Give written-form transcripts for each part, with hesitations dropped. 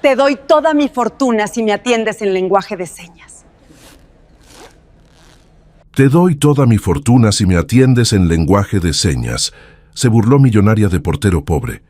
Te doy toda mi fortuna si me atiendes en lenguaje de señas. Te doy toda mi fortuna si me atiendes en lenguaje de señas, se burló Millonaria de Portero Pobre.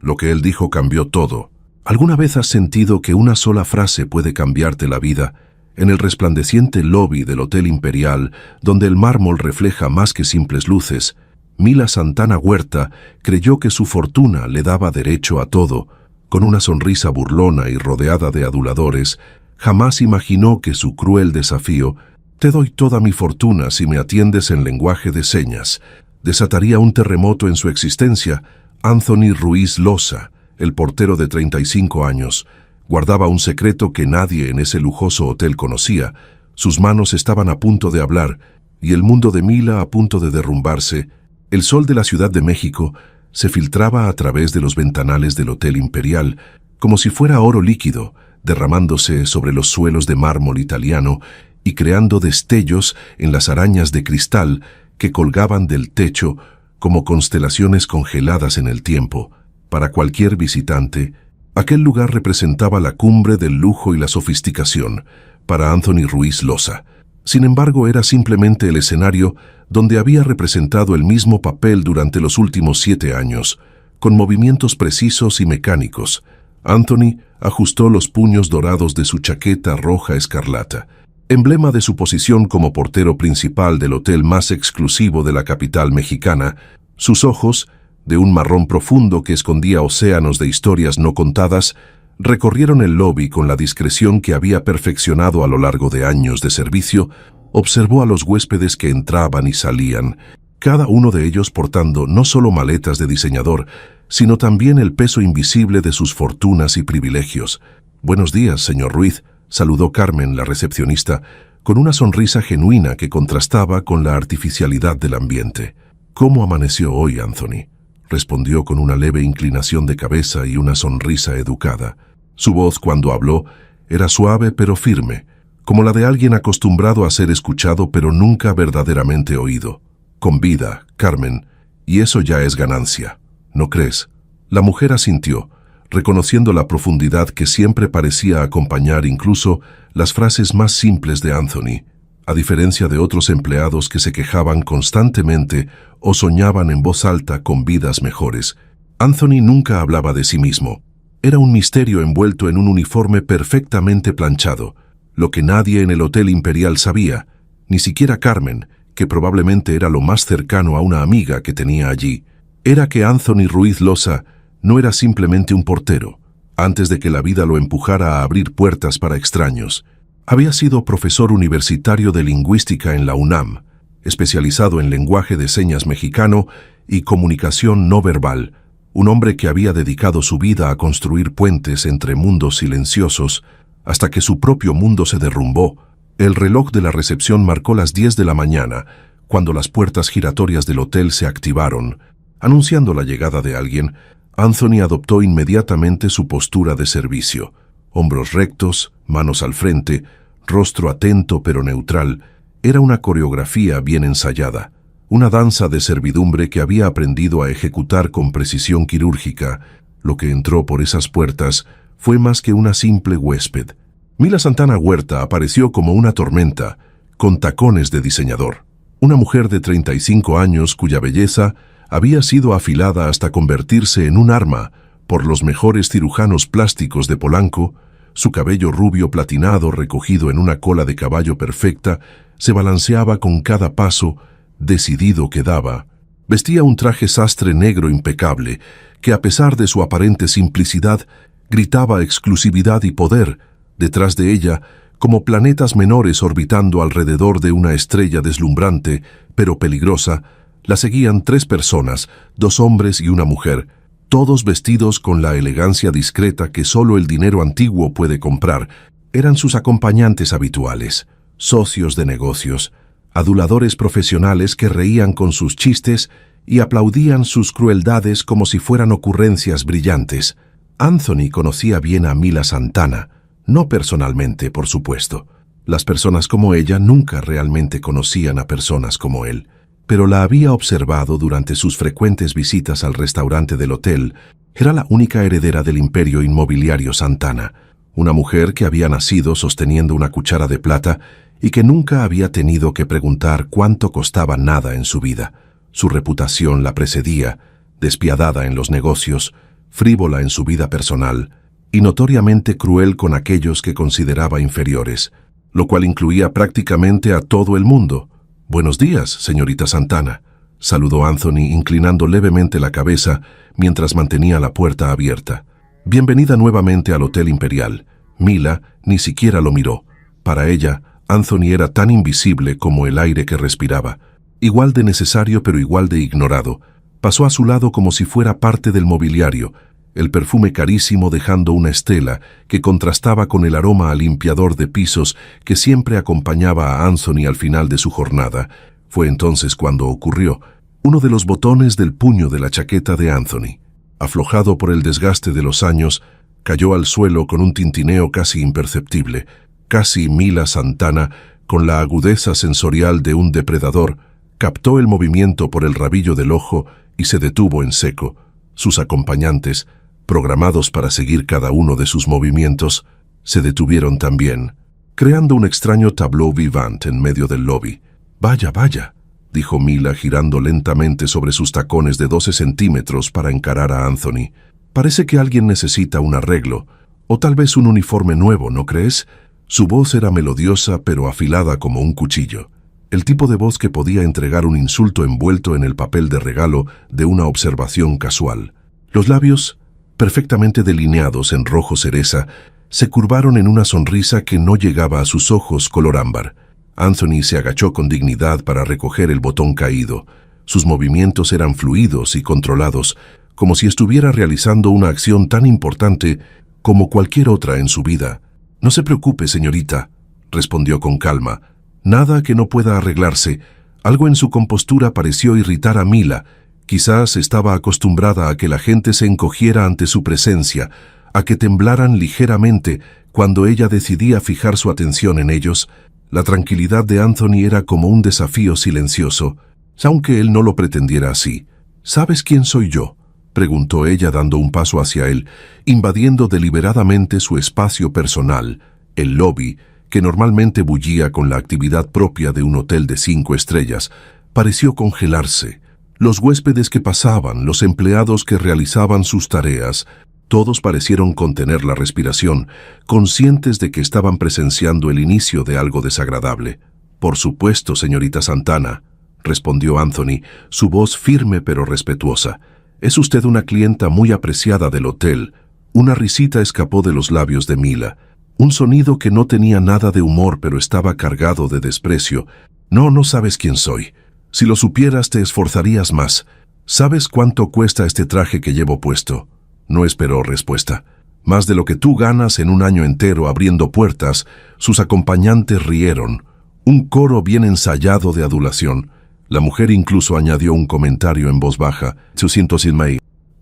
Lo que él dijo cambió todo. ¿Alguna vez has sentido que una sola frase puede cambiarte la vida? En el resplandeciente lobby del Hotel Imperial, donde el mármol refleja más que simples luces, Mila Santana Huerta creyó que su fortuna le daba derecho a todo. Con una sonrisa burlona y rodeada de aduladores, jamás imaginó que su cruel desafío, «Te doy toda mi fortuna si me atiendes en lenguaje de señas», desataría un terremoto en su existencia. Anthony Ruiz Loza, el portero de 35 años, guardaba un secreto que nadie en ese lujoso hotel conocía. Sus manos estaban a punto de hablar y el mundo de Mila a punto de derrumbarse. El sol de la Ciudad de México se filtraba a través de los ventanales del Hotel Imperial, como si fuera oro líquido, derramándose sobre los suelos de mármol italiano y creando destellos en las arañas de cristal que colgaban del techo como constelaciones congeladas en el tiempo. Para cualquier visitante, aquel lugar representaba la cumbre del lujo y la sofisticación. Para Anthony Ruiz Loza, sin embargo, era simplemente el escenario donde había representado el mismo papel durante los últimos 7 años, con movimientos precisos y mecánicos. Anthony ajustó los puños dorados de su chaqueta roja escarlata, emblema de su posición como portero principal del hotel más exclusivo de la capital mexicana. Sus ojos, de un marrón profundo que escondía océanos de historias no contadas, recorrieron el lobby con la discreción que había perfeccionado a lo largo de años de servicio. Observó a los huéspedes que entraban y salían, cada uno de ellos portando no solo maletas de diseñador, sino también el peso invisible de sus fortunas y privilegios. «Buenos días, señor Ruiz», saludó Carmen, la recepcionista, con una sonrisa genuina que contrastaba con la artificialidad del ambiente. «¿Cómo amaneció hoy, Anthony?», respondió con una leve inclinación de cabeza y una sonrisa educada. Su voz, cuando habló, era suave pero firme, como la de alguien acostumbrado a ser escuchado pero nunca verdaderamente oído. «Con vida, Carmen, y eso ya es ganancia, ¿no crees?». La mujer asintió, reconociendo la profundidad que siempre parecía acompañar incluso las frases más simples de Anthony. A diferencia de otros empleados que se quejaban constantemente o soñaban en voz alta con vidas mejores, Anthony nunca hablaba de sí mismo. Era un misterio envuelto en un uniforme perfectamente planchado. Lo que nadie en el Hotel Imperial sabía, ni siquiera Carmen, que probablemente era lo más cercano a una amiga que tenía allí, era que Anthony Ruiz Loza no era simplemente un portero. Antes de que la vida lo empujara a abrir puertas para extraños, había sido profesor universitario de lingüística en la UNAM, especializado en lenguaje de señas mexicano y comunicación no verbal, un hombre que había dedicado su vida a construir puentes entre mundos silenciosos hasta que su propio mundo se derrumbó. El reloj de la recepción marcó las 10 de la mañana, cuando las puertas giratorias del hotel se activaron. Anunciando la llegada de alguien, Anthony adoptó inmediatamente su postura de servicio. Hombros rectos, manos al frente, rostro atento pero neutral. Era una coreografía bien ensayada, una danza de servidumbre que había aprendido a ejecutar con precisión quirúrgica. Lo que entró por esas puertas fue más que una simple huésped. Mila Santana Huerta apareció como una tormenta, con tacones de diseñador. Una mujer de 35 años cuya belleza había sido afilada hasta convertirse en un arma por los mejores cirujanos plásticos de Polanco. Su cabello rubio platinado recogido en una cola de caballo perfecta se balanceaba con cada paso decidido que daba. Vestía un traje sastre negro impecable que, a pesar de su aparente simplicidad, gritaba exclusividad y poder. Detrás de ella, como planetas menores orbitando alrededor de una estrella deslumbrante pero peligrosa, la seguían 3 personas, 2 hombres y una mujer, todos vestidos con la elegancia discreta que solo el dinero antiguo puede comprar. Eran sus acompañantes habituales, socios de negocios, aduladores profesionales que reían con sus chistes y aplaudían sus crueldades como si fueran ocurrencias brillantes. Anthony conocía bien a Mila Santana, no personalmente, por supuesto. Las personas como ella nunca realmente conocían a personas como él, pero la había observado durante sus frecuentes visitas al restaurante del hotel, Era la única heredera del imperio inmobiliario Santana, una mujer que había nacido sosteniendo una cuchara de plata y que nunca había tenido que preguntar cuánto costaba nada en su vida. Su reputación la precedía, despiadada en los negocios, frívola en su vida personal y notoriamente cruel con aquellos que consideraba inferiores, lo cual incluía prácticamente a todo el mundo. «Buenos días, señorita Santana», saludó Anthony inclinando levemente la cabeza mientras mantenía la puerta abierta. «Bienvenida nuevamente al Hotel Imperial». Mila ni siquiera lo miró. Para ella, Anthony era tan invisible como el aire que respiraba, igual de necesario pero igual de ignorado. Pasó a su lado como si fuera parte del mobiliario, el perfume carísimo dejando una estela que contrastaba con el aroma a limpiador de pisos que siempre acompañaba a Anthony al final de su jornada. Fue entonces cuando ocurrió. Uno de los botones del puño de la chaqueta de Anthony, aflojado por el desgaste de los años, cayó al suelo con un tintineo casi imperceptible. Casi Mila Santana, con la agudeza sensorial de un depredador, captó el movimiento por el rabillo del ojo y se detuvo en seco. Sus acompañantes, programados para seguir cada uno de sus movimientos, se detuvieron también, creando un extraño tableau vivant en medio del lobby. «Vaya, vaya», dijo Mila girando lentamente sobre sus tacones de 12 centímetros para encarar a Anthony. «Parece que alguien necesita un arreglo, o tal vez un uniforme nuevo, ¿no crees?» Su voz era melodiosa pero afilada como un cuchillo. El tipo de voz que podía entregar un insulto envuelto en el papel de regalo de una observación casual. Los labios, perfectamente delineados en rojo cereza, se curvaron en una sonrisa que no llegaba a sus ojos color ámbar. Anthony se agachó con dignidad para recoger el botón caído. Sus movimientos eran fluidos y controlados, como si estuviera realizando una acción tan importante como cualquier otra en su vida. «No se preocupe, señorita», respondió con calma. «Nada que no pueda arreglarse». Algo en su compostura pareció irritar a Mila. Quizás estaba acostumbrada a que la gente se encogiera ante su presencia, a que temblaran ligeramente cuando ella decidía fijar su atención en ellos. La tranquilidad de Anthony era como un desafío silencioso, aunque él no lo pretendiera así. «¿Sabes quién soy yo?», preguntó ella dando un paso hacia él, invadiendo deliberadamente su espacio personal, el lobby, que normalmente bullía con la actividad propia de un hotel de 5 estrellas, pareció congelarse. Los huéspedes que pasaban, los empleados que realizaban sus tareas, todos parecieron contener la respiración, conscientes de que estaban presenciando el inicio de algo desagradable. «Por supuesto, señorita Santana», respondió Anthony, su voz firme pero respetuosa. «Es usted una clienta muy apreciada del hotel». Una risita escapó de los labios de Mila, un sonido que no tenía nada de humor pero estaba cargado de desprecio. «No sabes quién soy. Si lo supieras te esforzarías más. ¿Sabes cuánto cuesta este traje que llevo puesto?» No esperó respuesta. «Más de lo que tú ganas en un año entero abriendo puertas». Sus acompañantes rieron, un coro bien ensayado de adulación. La mujer incluso añadió un comentario en voz baja: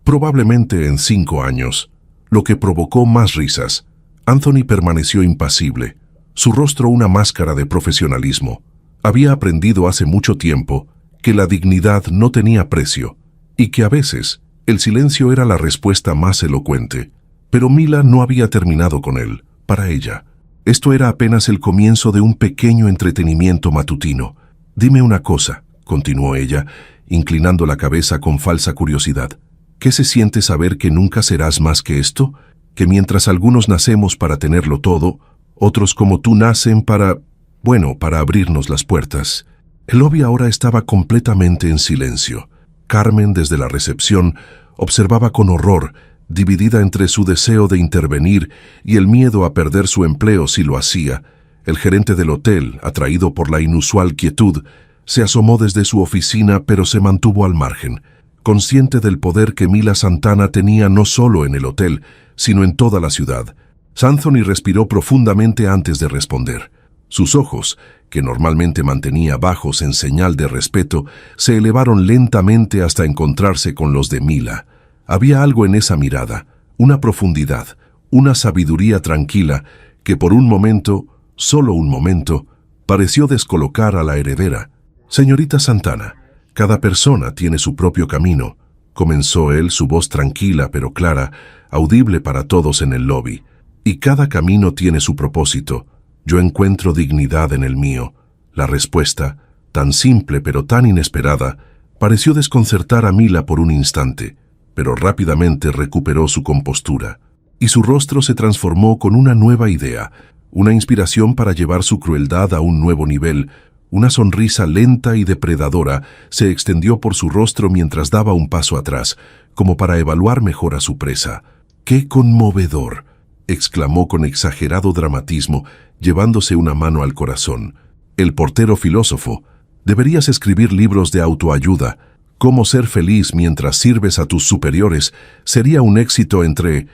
«Probablemente en 5 años», lo que provocó más risas. Anthony permaneció impasible, su rostro una máscara de profesionalismo. Había aprendido hace mucho tiempo que la dignidad no tenía precio y que a veces el silencio era la respuesta más elocuente. Pero Mila no había terminado con él. Para ella, esto era apenas el comienzo de un pequeño entretenimiento matutino. «Dime una cosa», continuó ella, inclinando la cabeza con falsa curiosidad. «¿Qué se siente saber que nunca serás más que esto? Que mientras algunos nacemos para tenerlo todo, otros como tú nacen para abrirnos las puertas». El lobby ahora estaba completamente en silencio. Carmen, desde la recepción, observaba con horror, dividida entre su deseo de intervenir y el miedo a perder su empleo si lo hacía. El gerente del hotel, atraído por la inusual quietud, se asomó desde su oficina pero se mantuvo al margen, consciente del poder que Mila Santana tenía no solo en el hotel, sino en toda la ciudad. Anthony respiró profundamente antes de responder. Sus ojos, que normalmente mantenía bajos en señal de respeto, se elevaron lentamente hasta encontrarse con los de Mila. Había algo en esa mirada, una profundidad, una sabiduría tranquila, que por un momento, solo un momento, pareció descolocar a la heredera. «Señorita Santana, cada persona tiene su propio camino. comenzó él, su voz tranquila pero clara, audible para todos en el lobby. Y cada camino tiene su propósito. Yo encuentro dignidad en el mío. La respuesta, tan simple pero tan inesperada, pareció desconcertar a Mila por un instante, pero rápidamente recuperó su compostura, y su rostro se transformó con una nueva idea, una inspiración para llevar su crueldad a un nuevo nivel. Una sonrisa lenta y depredadora se extendió por su rostro mientras daba un paso atrás, como para evaluar mejor a su presa. ¡Qué conmovedor!, exclamó con exagerado dramatismo, llevándose una mano al corazón. El portero filósofo. Deberías escribir libros de autoayuda. Cómo ser feliz mientras sirves a tus superiores sería un éxito entre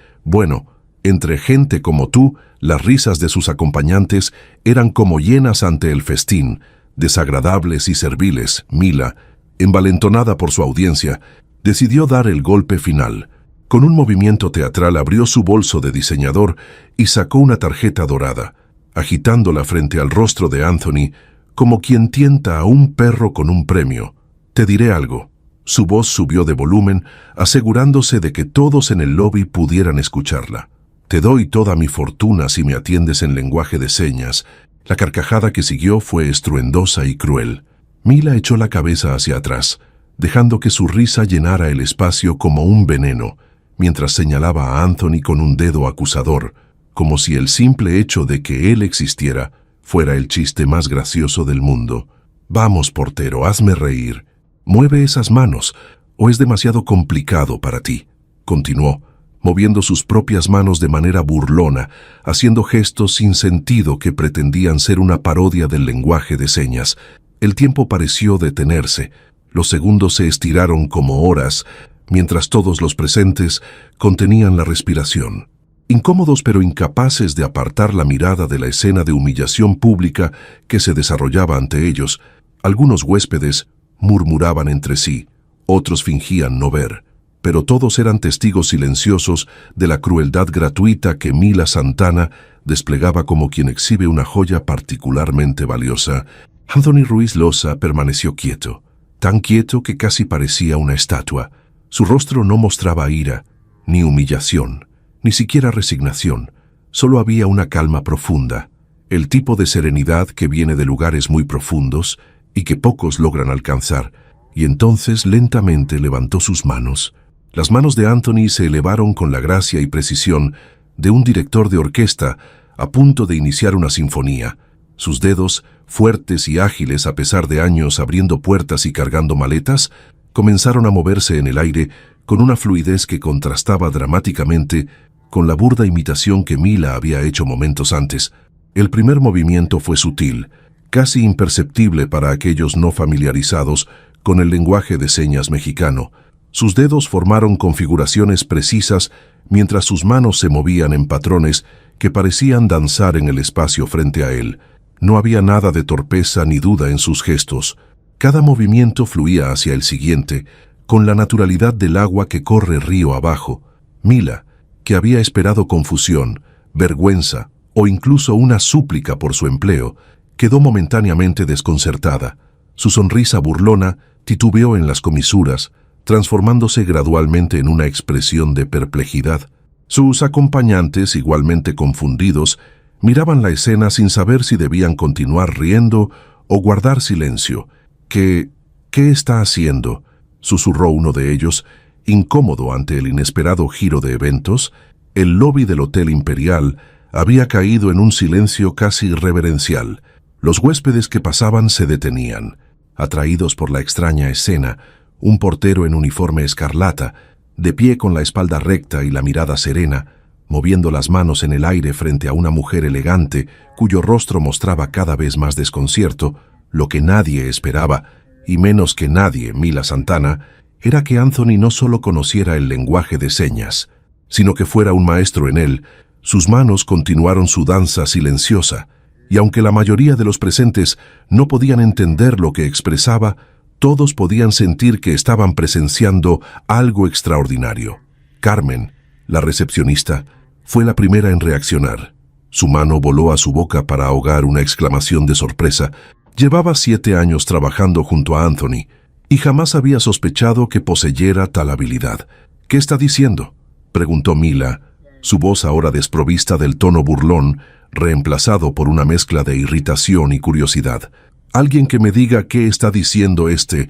gente como tú. Las risas de sus acompañantes eran como hienas ante el festín, desagradables y serviles. Mila, envalentonada por su audiencia, decidió dar el golpe final. Con un movimiento teatral abrió su bolso de diseñador y sacó una tarjeta dorada, agitándola frente al rostro de Anthony, como quien tienta a un perro con un premio. Te diré algo. Su voz subió de volumen, asegurándose de que todos en el lobby pudieran escucharla. Te doy toda mi fortuna si me atiendes en lenguaje de señas. La carcajada que siguió fue estruendosa y cruel. Mila echó la cabeza hacia atrás, dejando que su risa llenara el espacio como un veneno, mientras señalaba a Anthony con un dedo acusador, como si el simple hecho de que él existiera fuera el chiste más gracioso del mundo. Vamos, portero, hazme reír. Mueve esas manos, o es demasiado complicado para ti, continuó, moviendo sus propias manos de manera burlona, haciendo gestos sin sentido que pretendían ser una parodia del lenguaje de señas. El tiempo pareció detenerse, los segundos se estiraron como horas, mientras todos los presentes contenían la respiración. Incómodos pero incapaces de apartar la mirada de la escena de humillación pública que se desarrollaba ante ellos, algunos huéspedes murmuraban entre sí, otros fingían no ver, pero todos eran testigos silenciosos de la crueldad gratuita que Mila Santana desplegaba como quien exhibe una joya particularmente valiosa. Anthony Ruiz Loza permaneció quieto, tan quieto que casi parecía una estatua. Su rostro no mostraba ira, ni humillación, ni siquiera resignación. Solo había una calma profunda, el tipo de serenidad que viene de lugares muy profundos y que pocos logran alcanzar. Y entonces lentamente levantó sus manos. Las manos de Anthony se elevaron con la gracia y precisión de un director de orquesta a punto de iniciar una sinfonía. Sus dedos, fuertes y ágiles a pesar de años abriendo puertas y cargando maletas, comenzaron a moverse en el aire con una fluidez que contrastaba dramáticamente con la burda imitación que Mila había hecho momentos antes. El primer movimiento fue sutil, casi imperceptible para aquellos no familiarizados con el lenguaje de señas mexicano. Sus dedos formaron configuraciones precisas mientras sus manos se movían en patrones que parecían danzar en el espacio frente a él. No había nada de torpeza ni duda en sus gestos. Cada movimiento fluía hacia el siguiente, con la naturalidad del agua que corre río abajo. Mila, que había esperado confusión, vergüenza o incluso una súplica por su empleo, quedó momentáneamente desconcertada. Su sonrisa burlona titubeó en las comisuras, transformándose gradualmente en una expresión de perplejidad. Sus acompañantes, igualmente confundidos, miraban la escena sin saber si debían continuar riendo o guardar silencio. ¿Qué está haciendo?, susurró uno de ellos, incómodo ante el inesperado giro de eventos. El lobby del Hotel Imperial había caído en un silencio casi reverencial. Los huéspedes que pasaban se detenían, atraídos por la extraña escena. Un portero en uniforme escarlata, de pie con la espalda recta y la mirada serena, moviendo las manos en el aire frente a una mujer elegante cuyo rostro mostraba cada vez más desconcierto. Lo que nadie esperaba, y menos que nadie, Mila Santana, era que Anthony no solo conociera el lenguaje de señas, sino que fuera un maestro en él. Sus manos continuaron su danza silenciosa, y aunque la mayoría de los presentes no podían entender lo que expresaba, todos podían sentir que estaban presenciando algo extraordinario. Carmen, la recepcionista, fue la primera en reaccionar. Su mano voló a su boca para ahogar una exclamación de sorpresa. Llevaba 7 años trabajando junto a Anthony, y jamás había sospechado que poseyera tal habilidad. «¿Qué está diciendo?», preguntó Mila, su voz ahora desprovista del tono burlón, reemplazado por una mezcla de irritación y curiosidad. «Alguien que me diga qué está diciendo este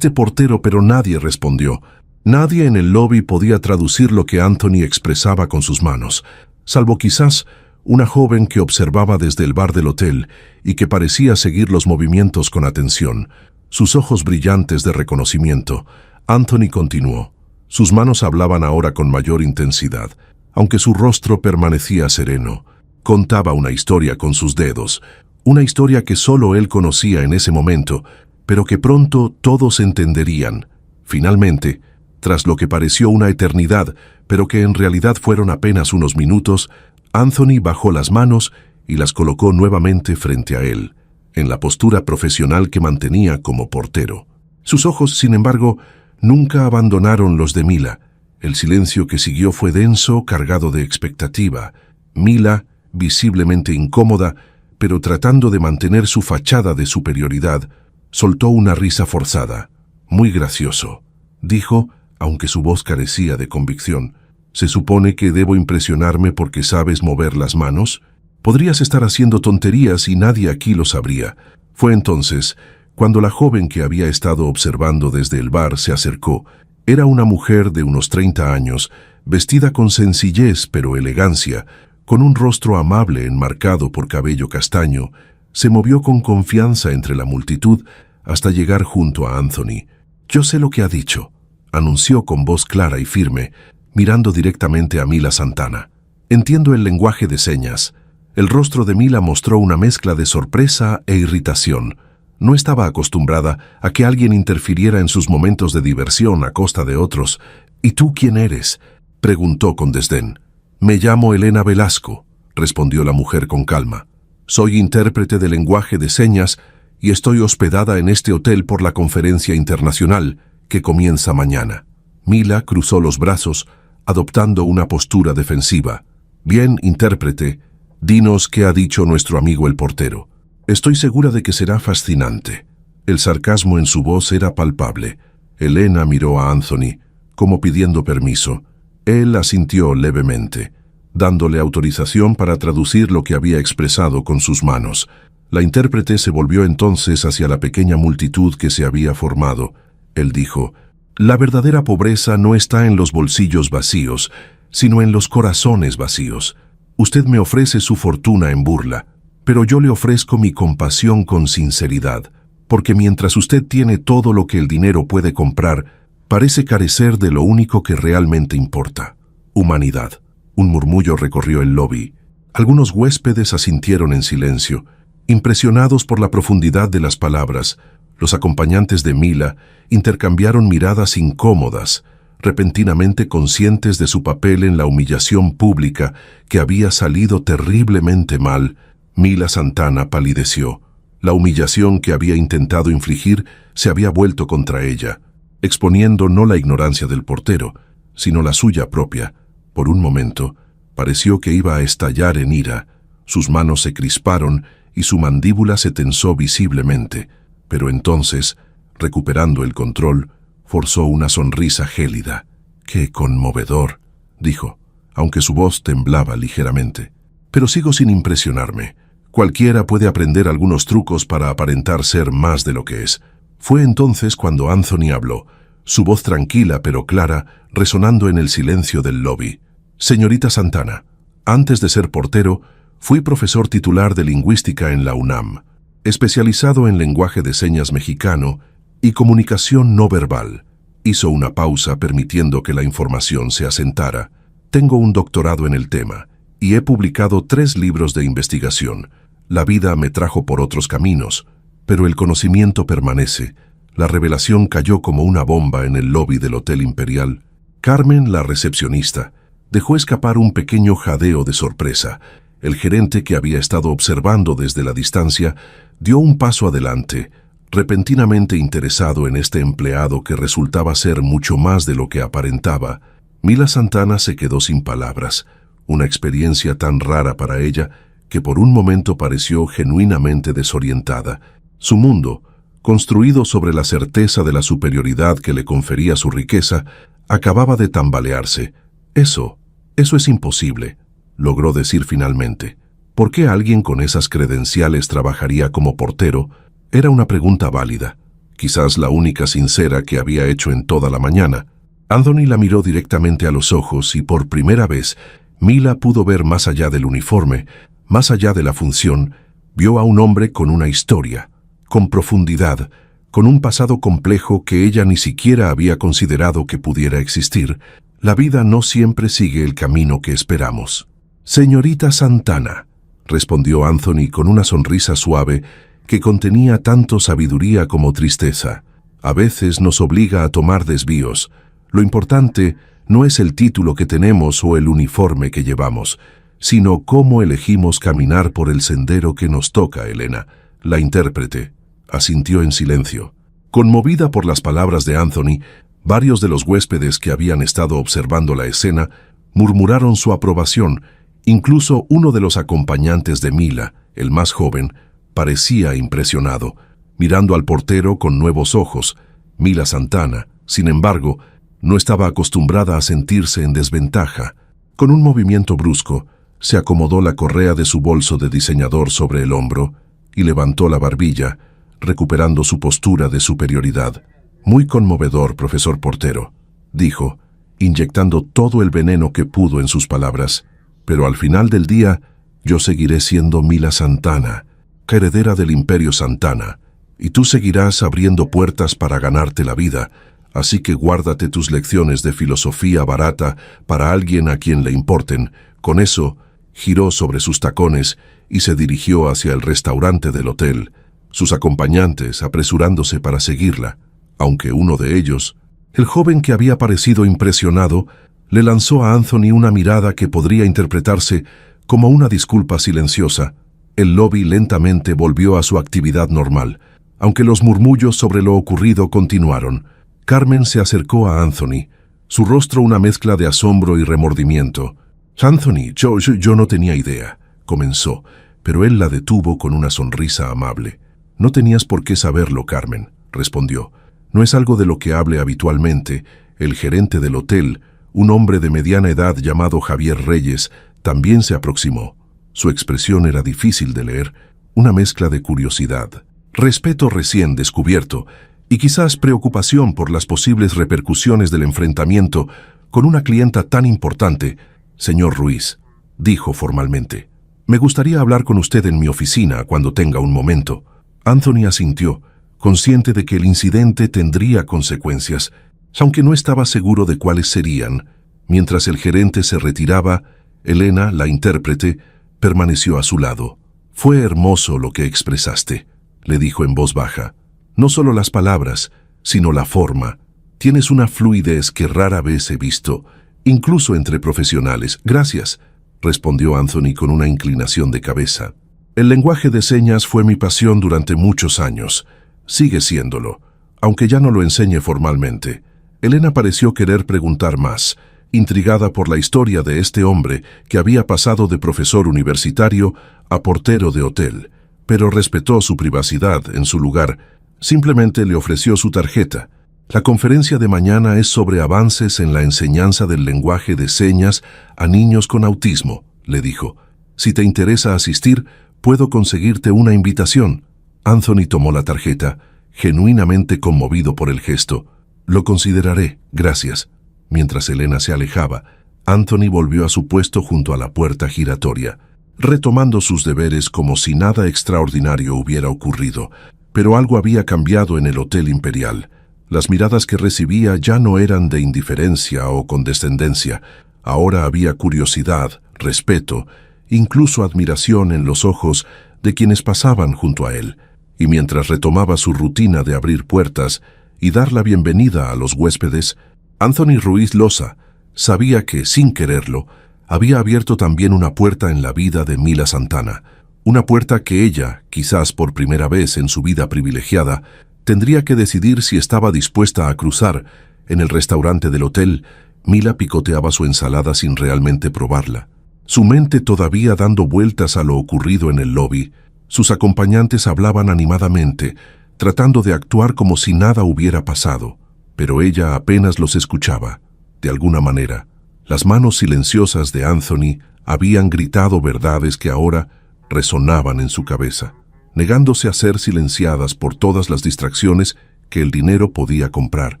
portero», pero nadie respondió. Nadie en el lobby podía traducir lo que Anthony expresaba con sus manos, salvo quizás una joven que observaba desde el bar del hotel y que parecía seguir los movimientos con atención. Sus ojos brillantes de reconocimiento. Anthony continuó. Sus manos hablaban ahora con mayor intensidad, aunque su rostro permanecía sereno. Contaba una historia con sus dedos, una historia que solo él conocía en ese momento, pero que pronto todos entenderían. Finalmente, tras lo que pareció una eternidad, pero que en realidad fueron apenas unos minutos, Anthony bajó las manos y las colocó nuevamente frente a él, en la postura profesional que mantenía como portero. Sus ojos, sin embargo, nunca abandonaron los de Mila. El silencio que siguió fue denso, cargado de expectativa. Mila, visiblemente incómoda, pero tratando de mantener su fachada de superioridad, soltó una risa forzada. «Muy gracioso», dijo, aunque su voz carecía de convicción. «¿Se supone que debo impresionarme porque sabes mover las manos? Podrías estar haciendo tonterías y nadie aquí lo sabría». Fue entonces cuando la joven que había estado observando desde el bar se acercó. Era una mujer de unos 30 años, vestida con sencillez pero elegancia, con un rostro amable enmarcado por cabello castaño. Se movió con confianza entre la multitud hasta llegar junto a Anthony. «Yo sé lo que ha dicho», anunció con voz clara y firme, mirando directamente a Mila Santana. «Entiendo el lenguaje de señas». El rostro de Mila mostró una mezcla de sorpresa e irritación. No estaba acostumbrada a que alguien interfiriera en sus momentos de diversión a costa de otros. «¿Y tú quién eres?», preguntó con desdén. «Me llamo Elena Velasco», respondió la mujer con calma. «Soy intérprete de lenguaje de señas y estoy hospedada en este hotel por la conferencia internacional que comienza mañana». Mila cruzó los brazos, adoptando una postura defensiva. «Bien, intérprete, dinos qué ha dicho nuestro amigo el portero». «Estoy segura de que será fascinante». El sarcasmo en su voz era palpable. Elena miró a Anthony, como pidiendo permiso. Él asintió levemente, dándole autorización para traducir lo que había expresado con sus manos. La intérprete se volvió entonces hacia la pequeña multitud que se había formado. Él dijo: «La verdadera pobreza no está en los bolsillos vacíos, sino en los corazones vacíos. Usted me ofrece su fortuna en burla, pero yo le ofrezco mi compasión con sinceridad, porque mientras usted tiene todo lo que el dinero puede comprar, parece carecer de lo único que realmente importa: humanidad». Un murmullo recorrió el lobby. Algunos huéspedes asintieron en silencio, impresionados por la profundidad de las palabras. Los acompañantes de Mila intercambiaron miradas incómodas, repentinamente conscientes de su papel en la humillación pública que había salido terriblemente mal. Mila Santana palideció. La humillación que había intentado infligir se había vuelto contra ella, exponiendo no la ignorancia del portero, sino la suya propia. Por un momento, pareció que iba a estallar en ira. Sus manos se crisparon y su mandíbula se tensó visiblemente. Pero entonces, recuperando el control, forzó una sonrisa gélida. «¡Qué conmovedor!», dijo, aunque su voz temblaba ligeramente. «Pero sigo sin impresionarme. Cualquiera puede aprender algunos trucos para aparentar ser más de lo que es». Fue entonces cuando Anthony habló, su voz tranquila pero clara, resonando en el silencio del lobby. «Señorita Santana, antes de ser portero, fui profesor titular de lingüística en la UNAM, especializado en lenguaje de señas mexicano y comunicación no verbal». Hizo una pausa permitiendo que la información se asentara. «Tengo un doctorado en el tema y he publicado 3 libros de investigación. La vida me trajo por otros caminos, pero el conocimiento permanece». La revelación cayó como una bomba en el lobby del Hotel Imperial. Carmen, la recepcionista, dejó escapar un pequeño jadeo de sorpresa. El gerente, que había estado observando desde la distancia, dio un paso adelante, repentinamente interesado en este empleado que resultaba ser mucho más de lo que aparentaba. Mila Santana se quedó sin palabras, una experiencia tan rara para ella que por un momento pareció genuinamente desorientada. Su mundo, construido sobre la certeza de la superioridad que le confería su riqueza, acababa de tambalearse. Eso es imposible, logró decir finalmente. ¿Por qué alguien con esas credenciales trabajaría como portero? Era una pregunta válida, quizás la única sincera que había hecho en toda la mañana. Anthony la miró directamente a los ojos y por primera vez Mila pudo ver más allá del uniforme, más allá de la función. Vio a un hombre con una historia, con profundidad, con un pasado complejo que ella ni siquiera había considerado que pudiera existir. La vida no siempre sigue el camino que esperamos. «Señorita Santana», respondió Anthony con una sonrisa suave que contenía tanto sabiduría como tristeza. «A veces nos obliga a tomar desvíos. Lo importante no es el título que tenemos o el uniforme que llevamos, sino cómo elegimos caminar por el sendero que nos toca, Elena». La intérprete asintió en silencio. Conmovida por las palabras de Anthony, varios de los huéspedes que habían estado observando la escena murmuraron su aprobación. Incluso uno de los acompañantes de Mila, el más joven, parecía impresionado, mirando al portero con nuevos ojos. Mila Santana, sin embargo, no estaba acostumbrada a sentirse en desventaja. Con un movimiento brusco, se acomodó la correa de su bolso de diseñador sobre el hombro y levantó la barbilla, recuperando su postura de superioridad. «Muy conmovedor, profesor Portero», dijo, inyectando todo el veneno que pudo en sus palabras. «Pero al final del día, yo seguiré siendo Mila Santana, heredera del Imperio Santana, y tú seguirás abriendo puertas para ganarte la vida, así que guárdate tus lecciones de filosofía barata para alguien a quien le importen». Con eso, giró sobre sus tacones y se dirigió hacia el restaurante del hotel, sus acompañantes apresurándose para seguirla, aunque uno de ellos, el joven que había parecido impresionado, le lanzó a Anthony una mirada que podría interpretarse como una disculpa silenciosa. El lobby lentamente volvió a su actividad normal, aunque los murmullos sobre lo ocurrido continuaron. Carmen se acercó a Anthony, su rostro una mezcla de asombro y remordimiento. «Anthony, yo no tenía idea», comenzó, pero él la detuvo con una sonrisa amable. «No tenías por qué saberlo, Carmen», respondió. «No es algo de lo que hable habitualmente. El gerente del hotel, un hombre de mediana edad llamado Javier Reyes, también se aproximó. Su expresión era difícil de leer, una mezcla de curiosidad, respeto recién descubierto y quizás preocupación por las posibles repercusiones del enfrentamiento con una clienta tan importante. «Señor Ruiz», dijo formalmente, «me gustaría hablar con usted en mi oficina cuando tenga un momento». Anthony asintió, consciente de que el incidente tendría consecuencias, aunque no estaba seguro de cuáles serían. Mientras el gerente se retiraba, Elena, la intérprete, permaneció a su lado. «Fue hermoso lo que expresaste», le dijo en voz baja. «No solo las palabras, sino la forma. Tienes una fluidez que rara vez he visto, incluso entre profesionales». «Gracias», respondió Anthony con una inclinación de cabeza. «El lenguaje de señas fue mi pasión durante muchos años. Sigue siéndolo, aunque ya no lo enseñe formalmente». Elena pareció querer preguntar más, intrigada por la historia de este hombre que había pasado de profesor universitario a portero de hotel, pero respetó su privacidad. En su lugar, simplemente le ofreció su tarjeta. «La conferencia de mañana es sobre avances en la enseñanza del lenguaje de señas a niños con autismo», le dijo. «Si te interesa asistir, puedo conseguirte una invitación». Anthony tomó la tarjeta, genuinamente conmovido por el gesto. «Lo consideraré, gracias». Mientras Elena se alejaba, Anthony volvió a su puesto junto a la puerta giratoria, retomando sus deberes como si nada extraordinario hubiera ocurrido. Pero algo había cambiado en el Hotel Imperial. Las miradas que recibía ya no eran de indiferencia o condescendencia. Ahora había curiosidad, respeto, incluso admiración en los ojos de quienes pasaban junto a él. Y mientras retomaba su rutina de abrir puertas y dar la bienvenida a los huéspedes, Anthony Ruiz Loza sabía que, sin quererlo, había abierto también una puerta en la vida de Mila Santana. Una puerta que ella, quizás por primera vez en su vida privilegiada, tendría que decidir si estaba dispuesta a cruzar. En el restaurante del hotel, Mila picoteaba su ensalada sin realmente probarla. Su mente todavía dando vueltas a lo ocurrido en el lobby, sus acompañantes hablaban animadamente, tratando de actuar como si nada hubiera pasado, pero ella apenas los escuchaba. De alguna manera, las manos silenciosas de Anthony habían gritado verdades que ahora resonaban en su cabeza, negándose a ser silenciadas por todas las distracciones que el dinero podía comprar.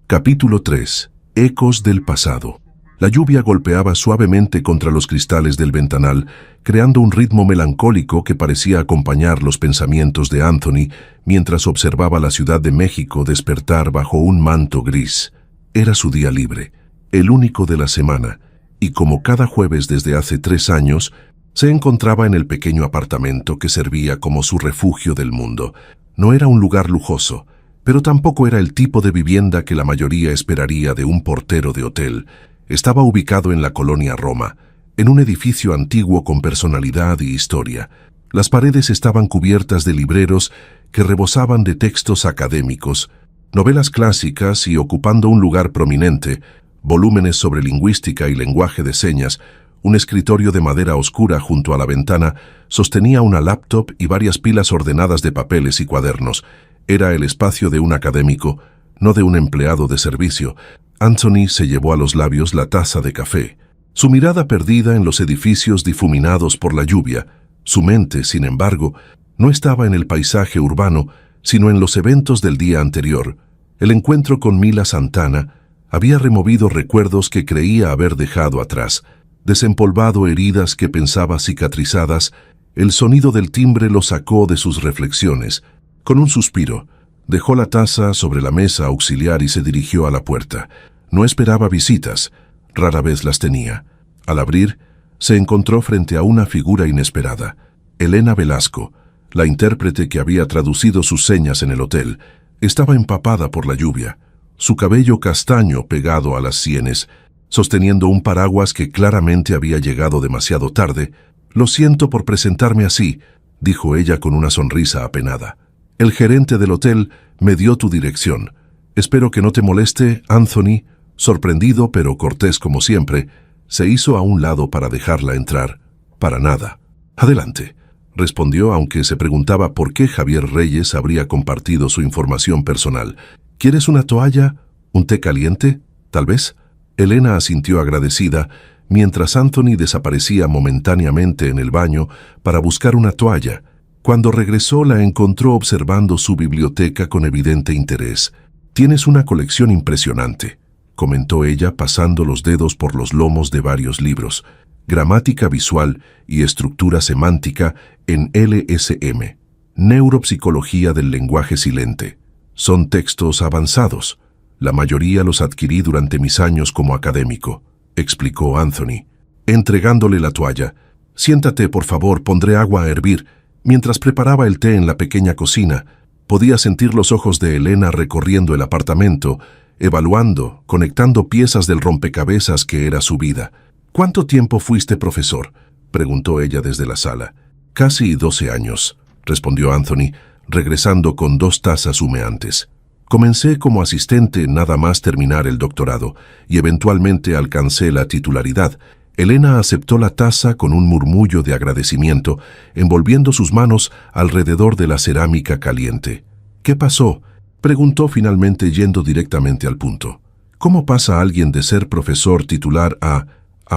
Capítulo 3. Ecos del pasado. La lluvia golpeaba suavemente contra los cristales del ventanal, creando un ritmo melancólico que parecía acompañar los pensamientos de Anthony mientras observaba la Ciudad de México despertar bajo un manto gris. Era su día libre, el único de la semana, y como cada jueves desde hace 3 años, se encontraba en el pequeño apartamento que servía como su refugio del mundo. No era un lugar lujoso, pero tampoco era el tipo de vivienda que la mayoría esperaría de un portero de hotel. Estaba ubicado en la colonia Roma, en un edificio antiguo con personalidad y historia. Las paredes estaban cubiertas de libreros que rebosaban de textos académicos, novelas clásicas y, ocupando un lugar prominente, volúmenes sobre lingüística y lenguaje de señas. Un escritorio de madera oscura junto a la ventana sostenía una laptop y varias pilas ordenadas de papeles y cuadernos. Era el espacio de un académico, no de un empleado de servicio. Anthony se llevó a los labios la taza de café, su mirada perdida en los edificios difuminados por la lluvia. Su mente, sin embargo, no estaba en el paisaje urbano, sino en los eventos del día anterior. El encuentro con Mila Santana había removido recuerdos que creía haber dejado atrás, desempolvado heridas que pensaba cicatrizadas. El sonido del timbre lo sacó de sus reflexiones. Con un suspiro, dejó la taza sobre la mesa auxiliar y se dirigió a la puerta. No esperaba visitas, rara vez las tenía. Al abrir, se encontró frente a una figura inesperada. Elena Velasco, la intérprete que había traducido sus señas en el hotel, estaba empapada por la lluvia, su cabello castaño pegado a las sienes, sosteniendo un paraguas que claramente había llegado demasiado tarde. «Lo siento por presentarme así», dijo ella con una sonrisa apenada. «El gerente del hotel me dio tu dirección. Espero que no te moleste». Anthony, sorprendido pero cortés como siempre, se hizo a un lado para dejarla entrar. «Para nada». «Adelante», respondió, aunque se preguntaba por qué Javier Reyes habría compartido su información personal. «¿Quieres una toalla? ¿Un té caliente? Tal vez». Elena asintió agradecida, mientras Anthony desaparecía momentáneamente en el baño para buscar una toalla. Cuando regresó, la encontró observando su biblioteca con evidente interés. «Tienes una colección impresionante», comentó ella pasando los dedos por los lomos de varios libros. Gramática visual y estructura semántica en LSM. Neuropsicología del lenguaje silente. Son textos avanzados. La mayoría los adquirí durante mis años como académico, explicó Anthony, entregándole la toalla. «Siéntate, por favor, pondré agua a hervir». Mientras preparaba el té en la pequeña cocina, podía sentir los ojos de Elena recorriendo el apartamento, evaluando, conectando piezas del rompecabezas que era su vida. «¿Cuánto tiempo fuiste profesor?», preguntó ella desde la sala. «Casi 12 años», respondió Anthony, regresando con 2 tazas humeantes. «Comencé como asistente nada más terminar el doctorado, y eventualmente alcancé la titularidad». Elena aceptó la taza con un murmullo de agradecimiento, envolviendo sus manos alrededor de la cerámica caliente. «¿Qué pasó?», preguntó finalmente, yendo directamente al punto. «¿Cómo pasa alguien de ser profesor titular a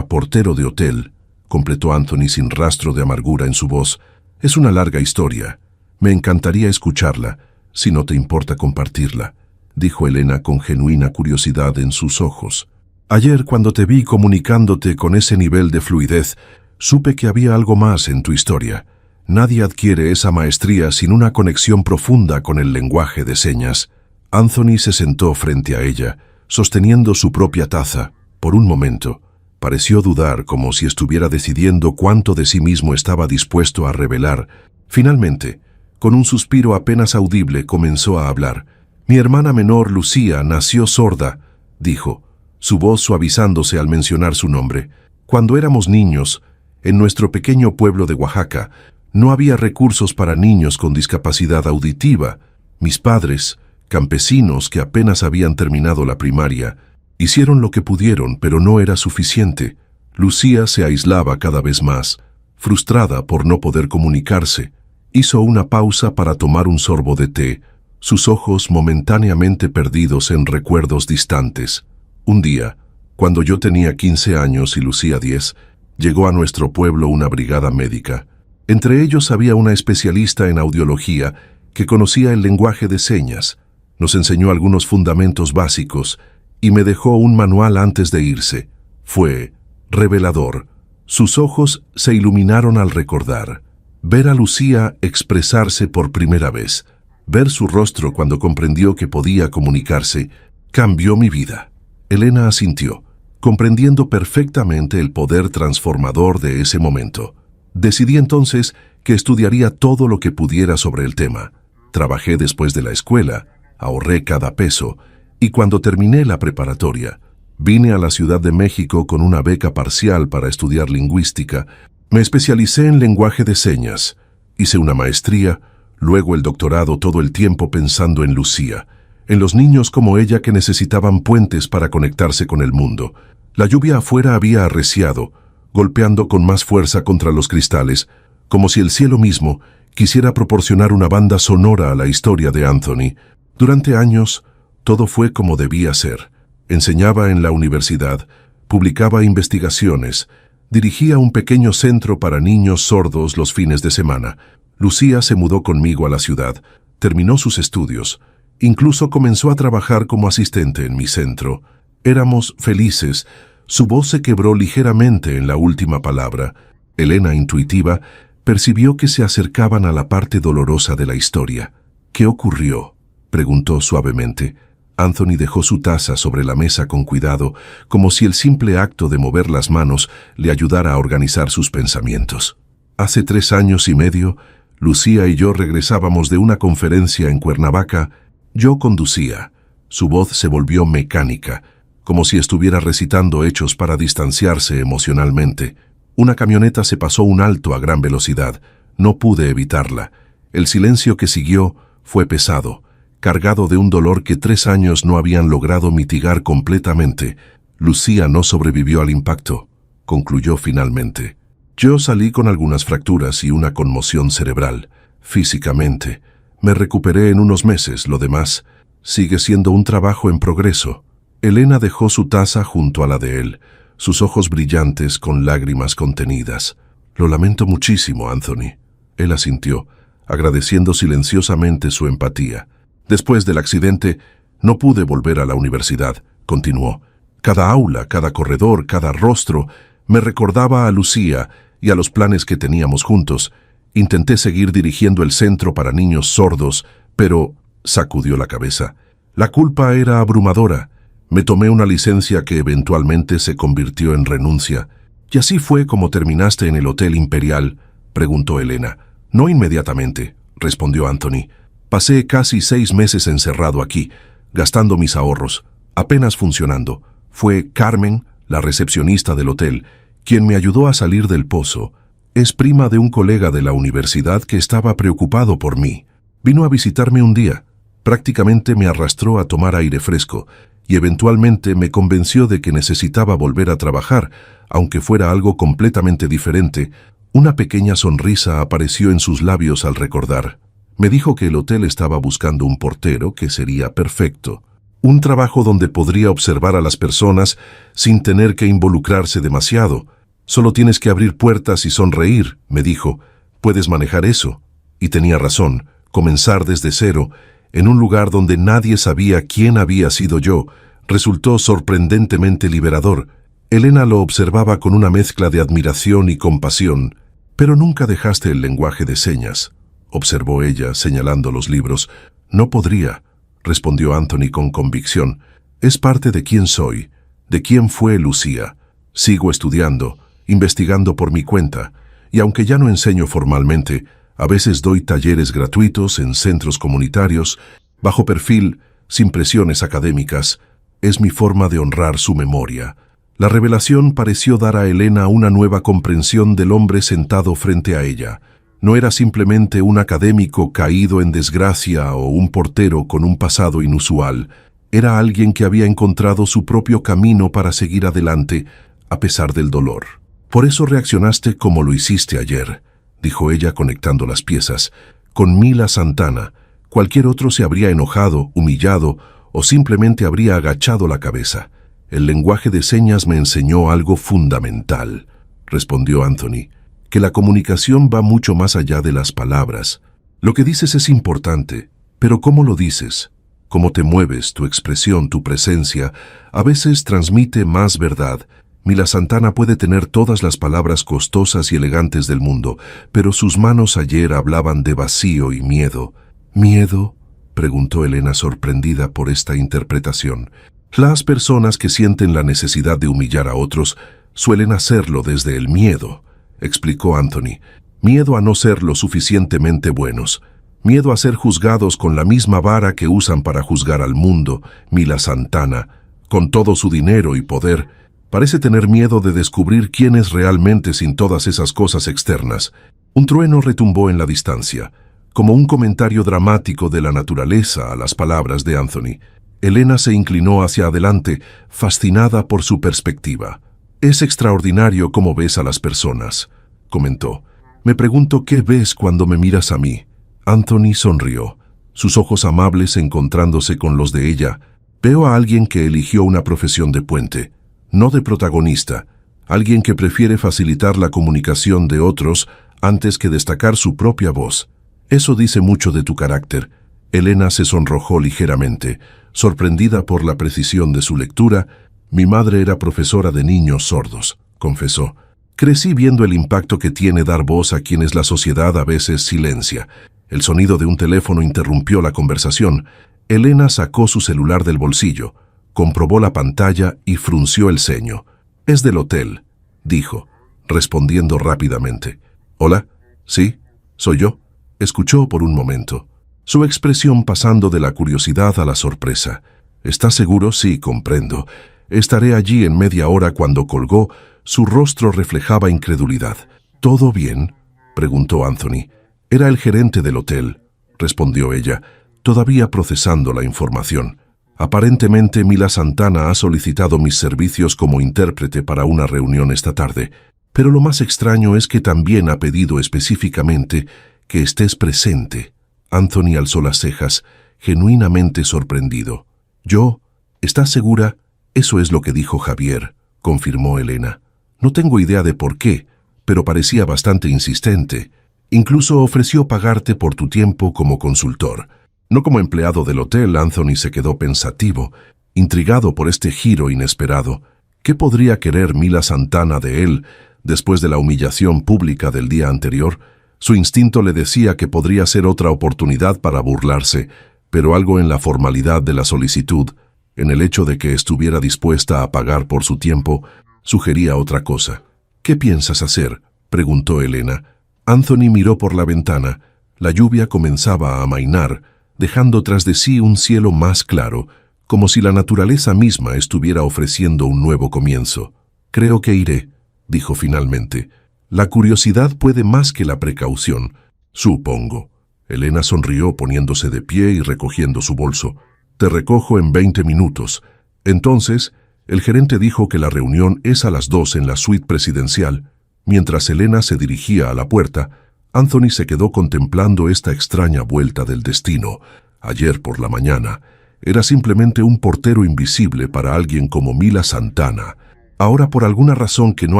portero de hotel?», completó Anthony sin rastro de amargura en su voz. «Es una larga historia. Me encantaría escucharla, si no te importa compartirla», dijo Elena con genuina curiosidad en sus ojos. «Ayer, cuando te vi comunicándote con ese nivel de fluidez, supe que había algo más en tu historia. Nadie adquiere esa maestría sin una conexión profunda con el lenguaje de señas». Anthony se sentó frente a ella, sosteniendo su propia taza. Por un momento, pareció dudar, como si estuviera decidiendo cuánto de sí mismo estaba dispuesto a revelar. Finalmente, con un suspiro apenas audible, comenzó a hablar. «Mi hermana menor, Lucía, nació sorda», dijo, su voz suavizándose al mencionar su nombre. «Cuando éramos niños, en nuestro pequeño pueblo de Oaxaca, no había recursos para niños con discapacidad auditiva. Mis padres, campesinos que apenas habían terminado la primaria, hicieron lo que pudieron, pero no era suficiente. Lucía se aislaba cada vez más, frustrada por no poder comunicarse. Hizo una pausa para tomar un sorbo de té, sus ojos momentáneamente perdidos en recuerdos distantes. Un día, cuando yo tenía 15 años y Lucía 10, llegó a nuestro pueblo una brigada médica. Entre ellos había una especialista en audiología que conocía el lenguaje de señas, nos enseñó algunos fundamentos básicos y me dejó un manual antes de irse. Fue revelador. Sus ojos se iluminaron al recordar. Ver a Lucía expresarse por primera vez, ver su rostro cuando comprendió que podía comunicarse, cambió mi vida. Elena asintió, comprendiendo perfectamente el poder transformador de ese momento. Decidí entonces que estudiaría todo lo que pudiera sobre el tema. Trabajé después de la escuela, ahorré cada peso, y cuando terminé la preparatoria, vine a la Ciudad de México con una beca parcial para estudiar lingüística. Me especialicé en lenguaje de señas, hice una maestría, luego el doctorado, todo el tiempo pensando en Lucía, en los niños como ella que necesitaban puentes para conectarse con el mundo. La lluvia afuera había arreciado, golpeando con más fuerza contra los cristales, como si el cielo mismo quisiera proporcionar una banda sonora a la historia de Anthony. Durante años, todo fue como debía ser. Enseñaba en la universidad, publicaba investigaciones, dirigía un pequeño centro para niños sordos los fines de semana. Lucía se mudó conmigo a la ciudad, terminó sus estudios, incluso comenzó a trabajar como asistente en mi centro. Éramos felices. Su voz se quebró ligeramente en la última palabra. Elena, intuitiva, percibió que se acercaban a la parte dolorosa de la historia. ¿Qué ocurrió?, preguntó suavemente. Anthony dejó su taza sobre la mesa con cuidado, como si el simple acto de mover las manos le ayudara a organizar sus pensamientos. Hace 3 años y medio, Lucía y yo regresábamos de una conferencia en Cuernavaca. Yo conducía. Su voz se volvió mecánica, como si estuviera recitando hechos para distanciarse emocionalmente. Una camioneta se pasó un alto a gran velocidad. No pude evitarla. El silencio que siguió fue pesado, cargado de un dolor que 3 años no habían logrado mitigar completamente. Lucía no sobrevivió al impacto, concluyó finalmente. Yo salí con algunas fracturas y una conmoción cerebral. Físicamente, me recuperé en unos meses. Lo demás sigue siendo un trabajo en progreso. Elena dejó su taza junto a la de él, sus ojos brillantes con lágrimas contenidas. Lo lamento muchísimo, Anthony. Él asintió, agradeciendo silenciosamente su empatía. Después del accidente, no pude volver a la universidad, continuó. Cada aula, cada corredor, cada rostro me recordaba a Lucía y a los planes que teníamos juntos. Intenté seguir dirigiendo el centro para niños sordos, pero sacudió la cabeza. La culpa era abrumadora. Me tomé una licencia que eventualmente se convirtió en renuncia. ¿Y así fue como terminaste en el Hotel Imperial?, preguntó Elena. No inmediatamente, respondió Anthony. Pasé casi 6 meses encerrado aquí, gastando mis ahorros, apenas funcionando. Fue Carmen, la recepcionista del hotel, quien me ayudó a salir del pozo. Es prima de un colega de la universidad que estaba preocupado por mí. Vino a visitarme un día. Prácticamente me arrastró a tomar aire fresco y eventualmente me convenció de que necesitaba volver a trabajar, aunque fuera algo completamente diferente. Una pequeña sonrisa apareció en sus labios al recordar. Me dijo que el hotel estaba buscando un portero que sería perfecto. Un trabajo donde podría observar a las personas sin tener que involucrarse demasiado. Solo tienes que abrir puertas y sonreír, me dijo. Puedes manejar eso. Y tenía razón, comenzar desde cero, en un lugar donde nadie sabía quién había sido yo, resultó sorprendentemente liberador. Elena lo observaba con una mezcla de admiración y compasión. Pero nunca dejaste el lenguaje de señas, observó ella, señalando los libros. No podría, respondió Anthony con convicción. Es parte de quién soy, de quién fue Lucía. Sigo estudiando, investigando por mi cuenta, y aunque ya no enseño formalmente, a veces doy talleres gratuitos en centros comunitarios, bajo perfil, sin presiones académicas. Es mi forma de honrar su memoria. La revelación pareció dar a Elena una nueva comprensión del hombre sentado frente a ella. No era simplemente un académico caído en desgracia o un portero con un pasado inusual. Era alguien que había encontrado su propio camino para seguir adelante, a pesar del dolor. Por eso reaccionaste como lo hiciste ayer, dijo ella conectando las piezas, con Mila Santana, Cualquier otro se habría enojado, humillado o simplemente habría agachado la cabeza. El lenguaje de señas me enseñó algo fundamental, respondió Anthony, que la comunicación va mucho más allá de las palabras. Lo que dices es importante, pero ¿cómo lo dices? Cómo te mueves, tu expresión, tu presencia, a veces transmite más verdad. Mila Santana puede tener todas las palabras costosas y elegantes del mundo, pero sus manos ayer hablaban de vacío y miedo. ¿Miedo?, preguntó Elena sorprendida por esta interpretación. Las personas que sienten la necesidad de humillar a otros suelen hacerlo desde el miedo, explicó Anthony. Miedo a no ser lo suficientemente buenos. Miedo a ser juzgados con la misma vara que usan para juzgar al mundo. Mila Santana, con todo su dinero y poder, parece tener miedo de descubrir quién es realmente sin todas esas cosas externas. Un trueno retumbó en la distancia, como un comentario dramático de la naturaleza a las palabras de Anthony. Elena se inclinó hacia adelante, fascinada por su perspectiva. «Es extraordinario cómo ves a las personas», comentó. «Me pregunto qué ves cuando me miras a mí». Anthony sonrió, sus ojos amables encontrándose con los de ella. «Veo a alguien que eligió una profesión de puente, no de protagonista, alguien que prefiere facilitar la comunicación de otros antes que destacar su propia voz. Eso dice mucho de tu carácter». Elena se sonrojó ligeramente, sorprendida por la precisión de su lectura. «Mi madre era profesora de niños sordos», confesó. «Crecí viendo el impacto que tiene dar voz a quienes la sociedad a veces silencia». El sonido de un teléfono interrumpió la conversación. Elena sacó su celular del bolsillo, comprobó la pantalla y frunció el ceño. «Es del hotel», dijo, respondiendo rápidamente. «¿Hola? ¿Sí? ¿Soy yo?», escuchó por un momento, su expresión pasando de la curiosidad a la sorpresa. «¿Estás seguro? Sí, comprendo. Estaré allí en media hora». Cuando colgó, su rostro reflejaba incredulidad. «¿Todo bien?», preguntó Anthony. «Era el gerente del hotel», respondió ella, todavía procesando la información. «Aparentemente Mila Santana ha solicitado mis servicios como intérprete para una reunión esta tarde, pero lo más extraño es que también ha pedido específicamente que estés presente». Anthony alzó las cejas, genuinamente sorprendido. «¿Yo? ¿Estás segura?» «Eso es lo que dijo Javier», confirmó Elena. «No tengo idea de por qué, pero parecía bastante insistente. Incluso ofreció pagarte por tu tiempo como consultor». No como empleado del hotel. Anthony se quedó pensativo, intrigado por este giro inesperado. ¿Qué podría querer Mila Santana de él después de la humillación pública del día anterior? Su instinto le decía que podría ser otra oportunidad para burlarse, pero algo en la formalidad de la solicitud, en el hecho de que estuviera dispuesta a pagar por su tiempo, sugería otra cosa. «¿Qué piensas hacer?», preguntó Elena. Anthony miró por la ventana. La lluvia comenzaba a amainar, dejando tras de sí un cielo más claro, como si la naturaleza misma estuviera ofreciendo un nuevo comienzo. «Creo que iré», dijo finalmente. «La curiosidad puede más que la precaución, supongo». Elena sonrió poniéndose de pie y recogiendo su bolso. «Te recojo en 20 minutos. Entonces, el gerente dijo que la reunión es a las 2 en la suite presidencial». Mientras Elena se dirigía a la puerta, Anthony se quedó contemplando esta extraña vuelta del destino. Ayer por la mañana, era simplemente un portero invisible para alguien como Mila Santana. Ahora, por alguna razón que no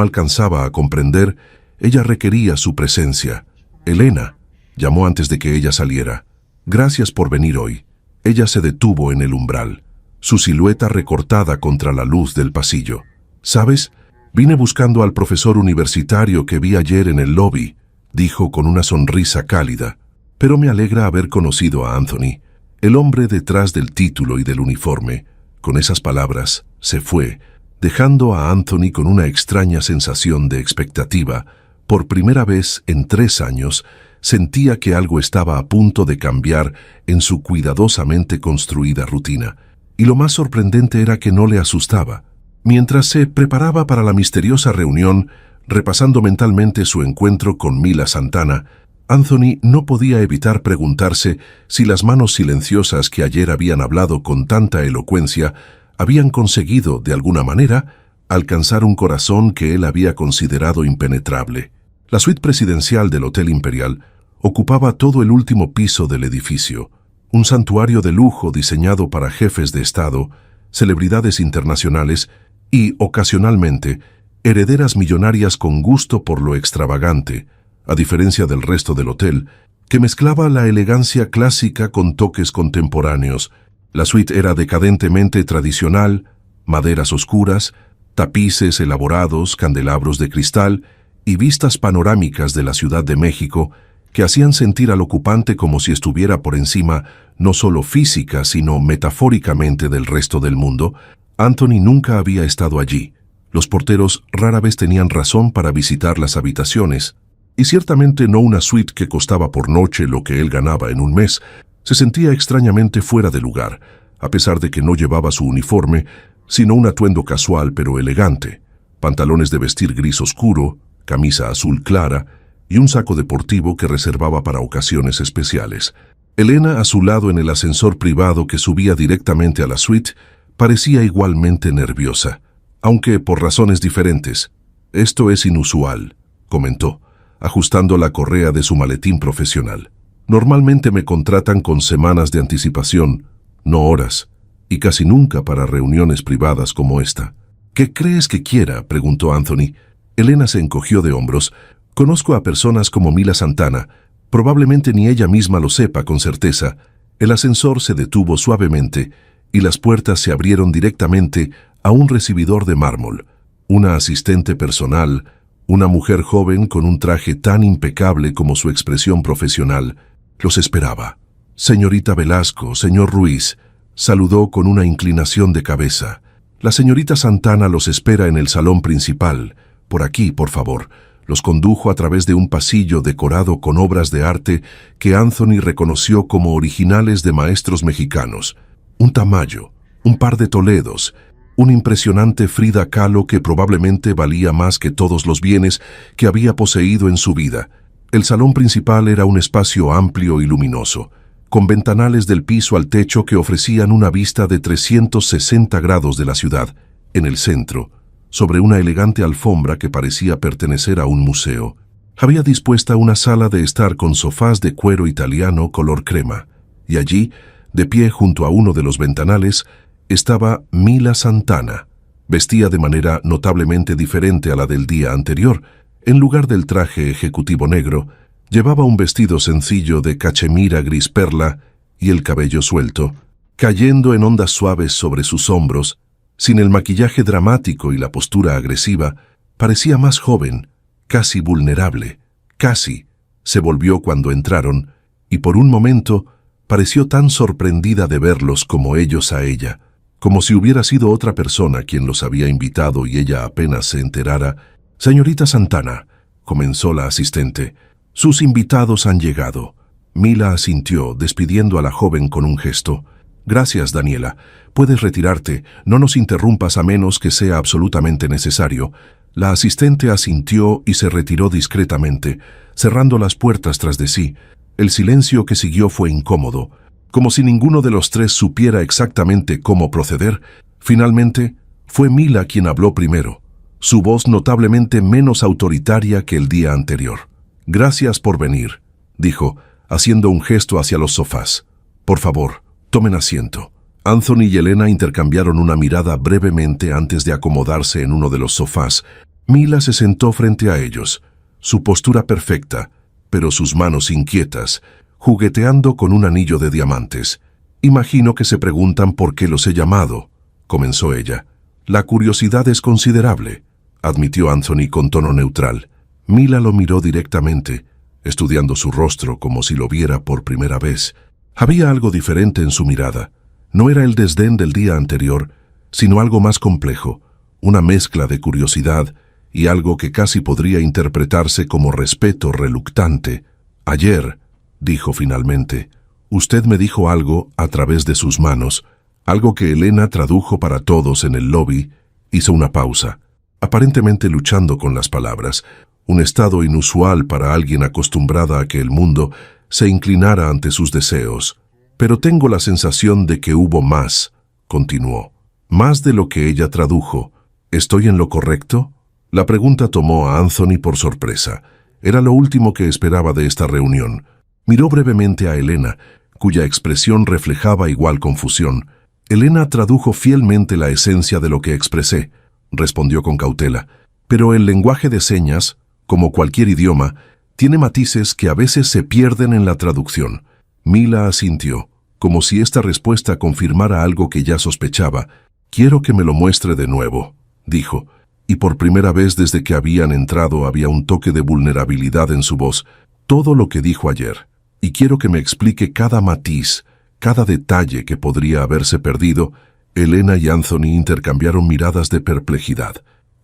alcanzaba a comprender, ella requería su presencia. «Elena», llamó antes de que ella saliera. «Gracias por venir hoy». Ella se detuvo en el umbral, su silueta recortada contra la luz del pasillo. «¿Sabes? Vine buscando al profesor universitario que vi ayer en el lobby», dijo con una sonrisa cálida. «Pero me alegra haber conocido a Anthony, el hombre detrás del título y del uniforme». Con esas palabras, se fue, dejando a Anthony con una extraña sensación de expectativa. Por primera vez en 3 años, sentía que algo estaba a punto de cambiar en su cuidadosamente construida rutina. Y lo más sorprendente era que no le asustaba. Mientras se preparaba para la misteriosa reunión, repasando mentalmente su encuentro con Mila Santana, Anthony no podía evitar preguntarse si las manos silenciosas que ayer habían hablado con tanta elocuencia habían conseguido, de alguna manera, alcanzar un corazón que él había considerado impenetrable. La suite presidencial del Hotel Imperial ocupaba todo el último piso del edificio, un santuario de lujo diseñado para jefes de Estado, celebridades internacionales y, ocasionalmente, herederas millonarias con gusto por lo extravagante, a diferencia del resto del hotel, que mezclaba la elegancia clásica con toques contemporáneos. La suite era decadentemente tradicional, maderas oscuras, tapices elaborados, candelabros de cristal y vistas panorámicas de la Ciudad de México que hacían sentir al ocupante como si estuviera por encima no solo física, sino metafóricamente del resto del mundo. Anthony nunca había estado allí. Los porteros rara vez tenían razón para visitar las habitaciones, y ciertamente no una suite que costaba por noche lo que él ganaba en un mes. Se sentía extrañamente fuera de lugar, a pesar de que no llevaba su uniforme, sino un atuendo casual pero elegante, pantalones de vestir gris oscuro, camisa azul clara y un saco deportivo que reservaba para ocasiones especiales. Elena, a su lado en el ascensor privado que subía directamente a la suite, parecía igualmente nerviosa, aunque por razones diferentes. «Esto es inusual», comentó, ajustando la correa de su maletín profesional. «Normalmente me contratan con semanas de anticipación, no horas, y casi nunca para reuniones privadas como esta». «¿Qué crees que quiera?», preguntó Anthony. Elena se encogió de hombros. «Conozco a personas como Mila Santana. Probablemente ni ella misma lo sepa con certeza». El ascensor se detuvo suavemente y las puertas se abrieron directamente a un recibidor de mármol. Una asistente personal, una mujer joven con un traje tan impecable como su expresión profesional, los esperaba. «Señorita Velasco, señor Ruiz», saludó con una inclinación de cabeza. «La señorita Santana los espera en el salón principal. Por aquí, por favor». Los condujo a través de un pasillo decorado con obras de arte que Anthony reconoció como originales de maestros mexicanos. Un Tamayo, un par de Toledos, un impresionante Frida Kahlo que probablemente valía más que todos los bienes que había poseído en su vida. El salón principal era un espacio amplio y luminoso, con ventanales del piso al techo que ofrecían una vista de 360 grados de la ciudad. En el centro, sobre una elegante alfombra que parecía pertenecer a un museo, había dispuesta una sala de estar con sofás de cuero italiano color crema, y allí, de pie junto a uno de los ventanales, estaba Mila Santana. Vestía de manera notablemente diferente a la del día anterior. En lugar del traje ejecutivo negro, llevaba un vestido sencillo de cachemira gris perla y el cabello suelto, cayendo en ondas suaves sobre sus hombros. Sin el maquillaje dramático y la postura agresiva, parecía más joven, casi vulnerable. Casi se volvió cuando entraron, y por un momento pareció tan sorprendida de verlos como ellos a ella, como si hubiera sido otra persona quien los había invitado y ella apenas se enterara. «Señorita Santana», comenzó la asistente, «sus invitados han llegado». Mila asintió, despidiendo a la joven con un gesto. «Gracias, Daniela. Puedes retirarte. No nos interrumpas a menos que sea absolutamente necesario». La asistente asintió y se retiró discretamente, cerrando las puertas tras de sí. El silencio que siguió fue incómodo, como si ninguno de los tres supiera exactamente cómo proceder. Finalmente, fue Mila quien habló primero, su voz notablemente menos autoritaria que el día anterior. «Gracias por venir», dijo, haciendo un gesto hacia los sofás. «Por favor, tomen asiento». Anthony y Elena intercambiaron una mirada brevemente antes de acomodarse en uno de los sofás. Mila se sentó frente a ellos, su postura perfecta, pero sus manos inquietas, jugueteando con un anillo de diamantes. «Imagino que se preguntan por qué los he llamado», comenzó ella. «La curiosidad es considerable», admitió Anthony con tono neutral. Mila lo miró directamente, estudiando su rostro como si lo viera por primera vez. Había algo diferente en su mirada. No era el desdén del día anterior, sino algo más complejo, una mezcla de curiosidad y algo que casi podría interpretarse como respeto reluctante. «Ayer», dijo finalmente, «usted me dijo algo a través de sus manos», algo que Elena tradujo para todos en el lobby. Hizo una pausa, aparentemente luchando con las palabras, un estado inusual para alguien acostumbrada a que el mundo se inclinara ante sus deseos. «Pero tengo la sensación de que hubo más», continuó, «más de lo que ella tradujo. ¿Estoy en lo correcto?» La pregunta tomó a Anthony por sorpresa. Era lo último que esperaba de esta reunión. Miró brevemente a Elena, cuya expresión reflejaba igual confusión. Elena tradujo fielmente la esencia de lo que expresé, respondió con cautela. Pero el lenguaje de señas, como cualquier idioma, tiene matices que a veces se pierden en la traducción. Mila asintió, como si esta respuesta confirmara algo que ya sospechaba. «Quiero que me lo muestre de nuevo», dijo, y por primera vez desde que habían entrado había un toque de vulnerabilidad en su voz. «Todo lo que dijo ayer, y quiero que me explique cada matiz, cada detalle que podría haberse perdido». Elena y Anthony intercambiaron miradas de perplejidad.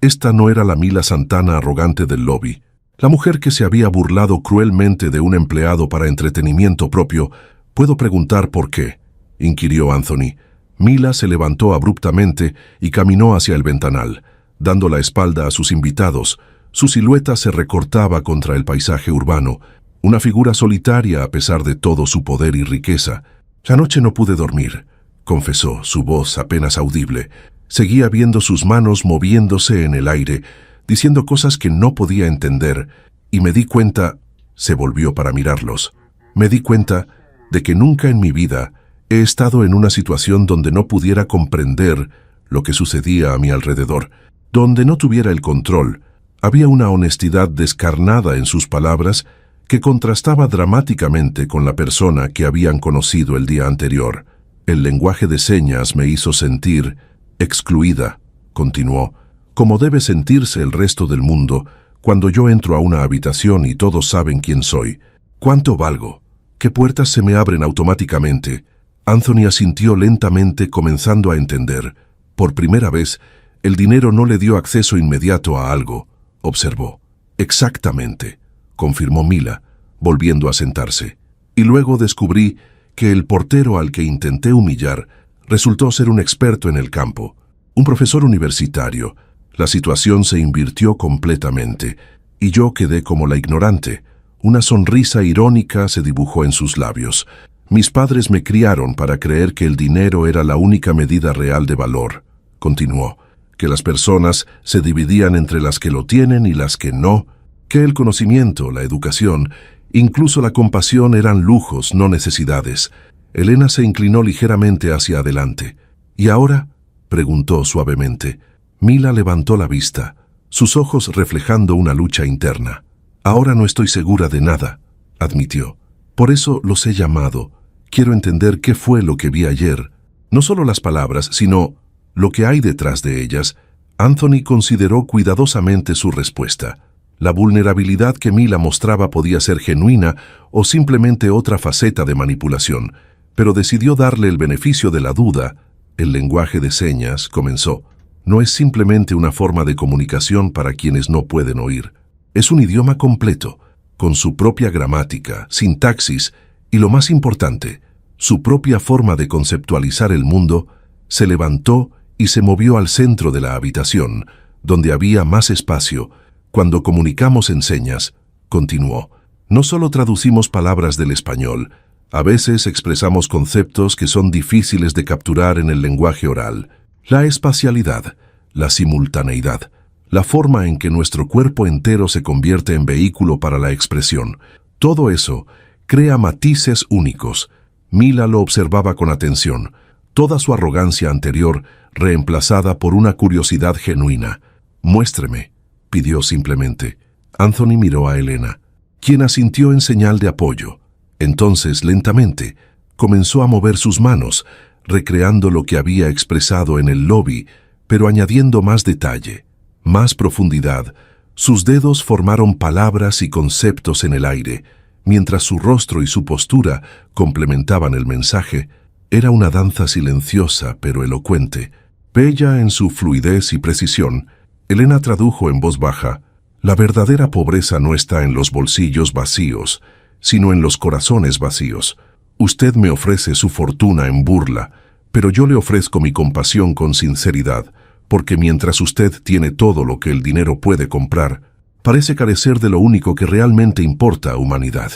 Esta no era la Mila Santana arrogante del lobby. La mujer que se había burlado cruelmente de un empleado para entretenimiento propio. «¿Puedo preguntar por qué?», inquirió Anthony. Mila se levantó abruptamente y caminó hacia el ventanal, dando la espalda a sus invitados. Su silueta se recortaba contra el paisaje urbano, una figura solitaria a pesar de todo su poder y riqueza. «Anoche no pude dormir», confesó, su voz apenas audible. Seguía viendo sus manos moviéndose en el aire, diciendo cosas que no podía entender, y me di cuenta, se volvió para mirarlos, me di cuenta de que nunca en mi vida he estado en una situación donde no pudiera comprender lo que sucedía a mi alrededor, donde no tuviera el control. Había una honestidad descarnada en sus palabras que contrastaba dramáticamente con la persona que habían conocido el día anterior. El lenguaje de señas me hizo sentir excluida, continuó, como debe sentirse el resto del mundo cuando yo entro a una habitación y todos saben quién soy. ¿Cuánto valgo? ¿Qué puertas se me abren automáticamente? Anthony asintió lentamente, comenzando a entender. Por primera vez, el dinero no le dio acceso inmediato a algo, observó. Exactamente, confirmó Mila, volviendo a sentarse. Y luego descubrí que el portero al que intenté humillar resultó ser un experto en el campo, un profesor universitario. La situación se invirtió completamente, y yo quedé como la ignorante. Una sonrisa irónica se dibujó en sus labios. Mis padres me criaron para creer que el dinero era la única medida real de valor, continuó, que las personas se dividían entre las que lo tienen y las que no, que el conocimiento, la educación, incluso la compasión eran lujos, no necesidades. Elena se inclinó ligeramente hacia adelante. «¿Y ahora?», preguntó suavemente. Mila levantó la vista, sus ojos reflejando una lucha interna. «Ahora no estoy segura de nada», admitió. «Por eso los he llamado. Quiero entender qué fue lo que vi ayer. No solo las palabras, sino lo que hay detrás de ellas». Anthony consideró cuidadosamente su respuesta. La vulnerabilidad que Mila mostraba podía ser genuina o simplemente otra faceta de manipulación, pero decidió darle el beneficio de la duda. «El lenguaje de señas», comenzó, «no es simplemente una forma de comunicación para quienes no pueden oír. Es un idioma completo, con su propia gramática, sintaxis y, lo más importante, su propia forma de conceptualizar el mundo». Se levantó y se movió al centro de la habitación, donde había más espacio. «Cuando comunicamos en señas», continuó, «no solo traducimos palabras del español, a veces expresamos conceptos que son difíciles de capturar en el lenguaje oral. La espacialidad, la simultaneidad, la forma en que nuestro cuerpo entero se convierte en vehículo para la expresión. Todo eso crea matices únicos». Mila lo observaba con atención, toda su arrogancia anterior reemplazada por una curiosidad genuina. «Muéstreme», pidió simplemente. Anthony miró a Elena, quien asintió en señal de apoyo. Entonces, lentamente, comenzó a mover sus manos, recreando lo que había expresado en el lobby, pero añadiendo más detalle, más profundidad. Sus dedos formaron palabras y conceptos en el aire, mientras su rostro y su postura complementaban el mensaje. Era una danza silenciosa pero elocuente. Bella en su fluidez y precisión, Elena tradujo en voz baja: «La verdadera pobreza no está en los bolsillos vacíos, sino en los corazones vacíos. Usted me ofrece su fortuna en burla, pero yo le ofrezco mi compasión con sinceridad, porque mientras usted tiene todo lo que el dinero puede comprar, parece carecer de lo único que realmente importa, humanidad».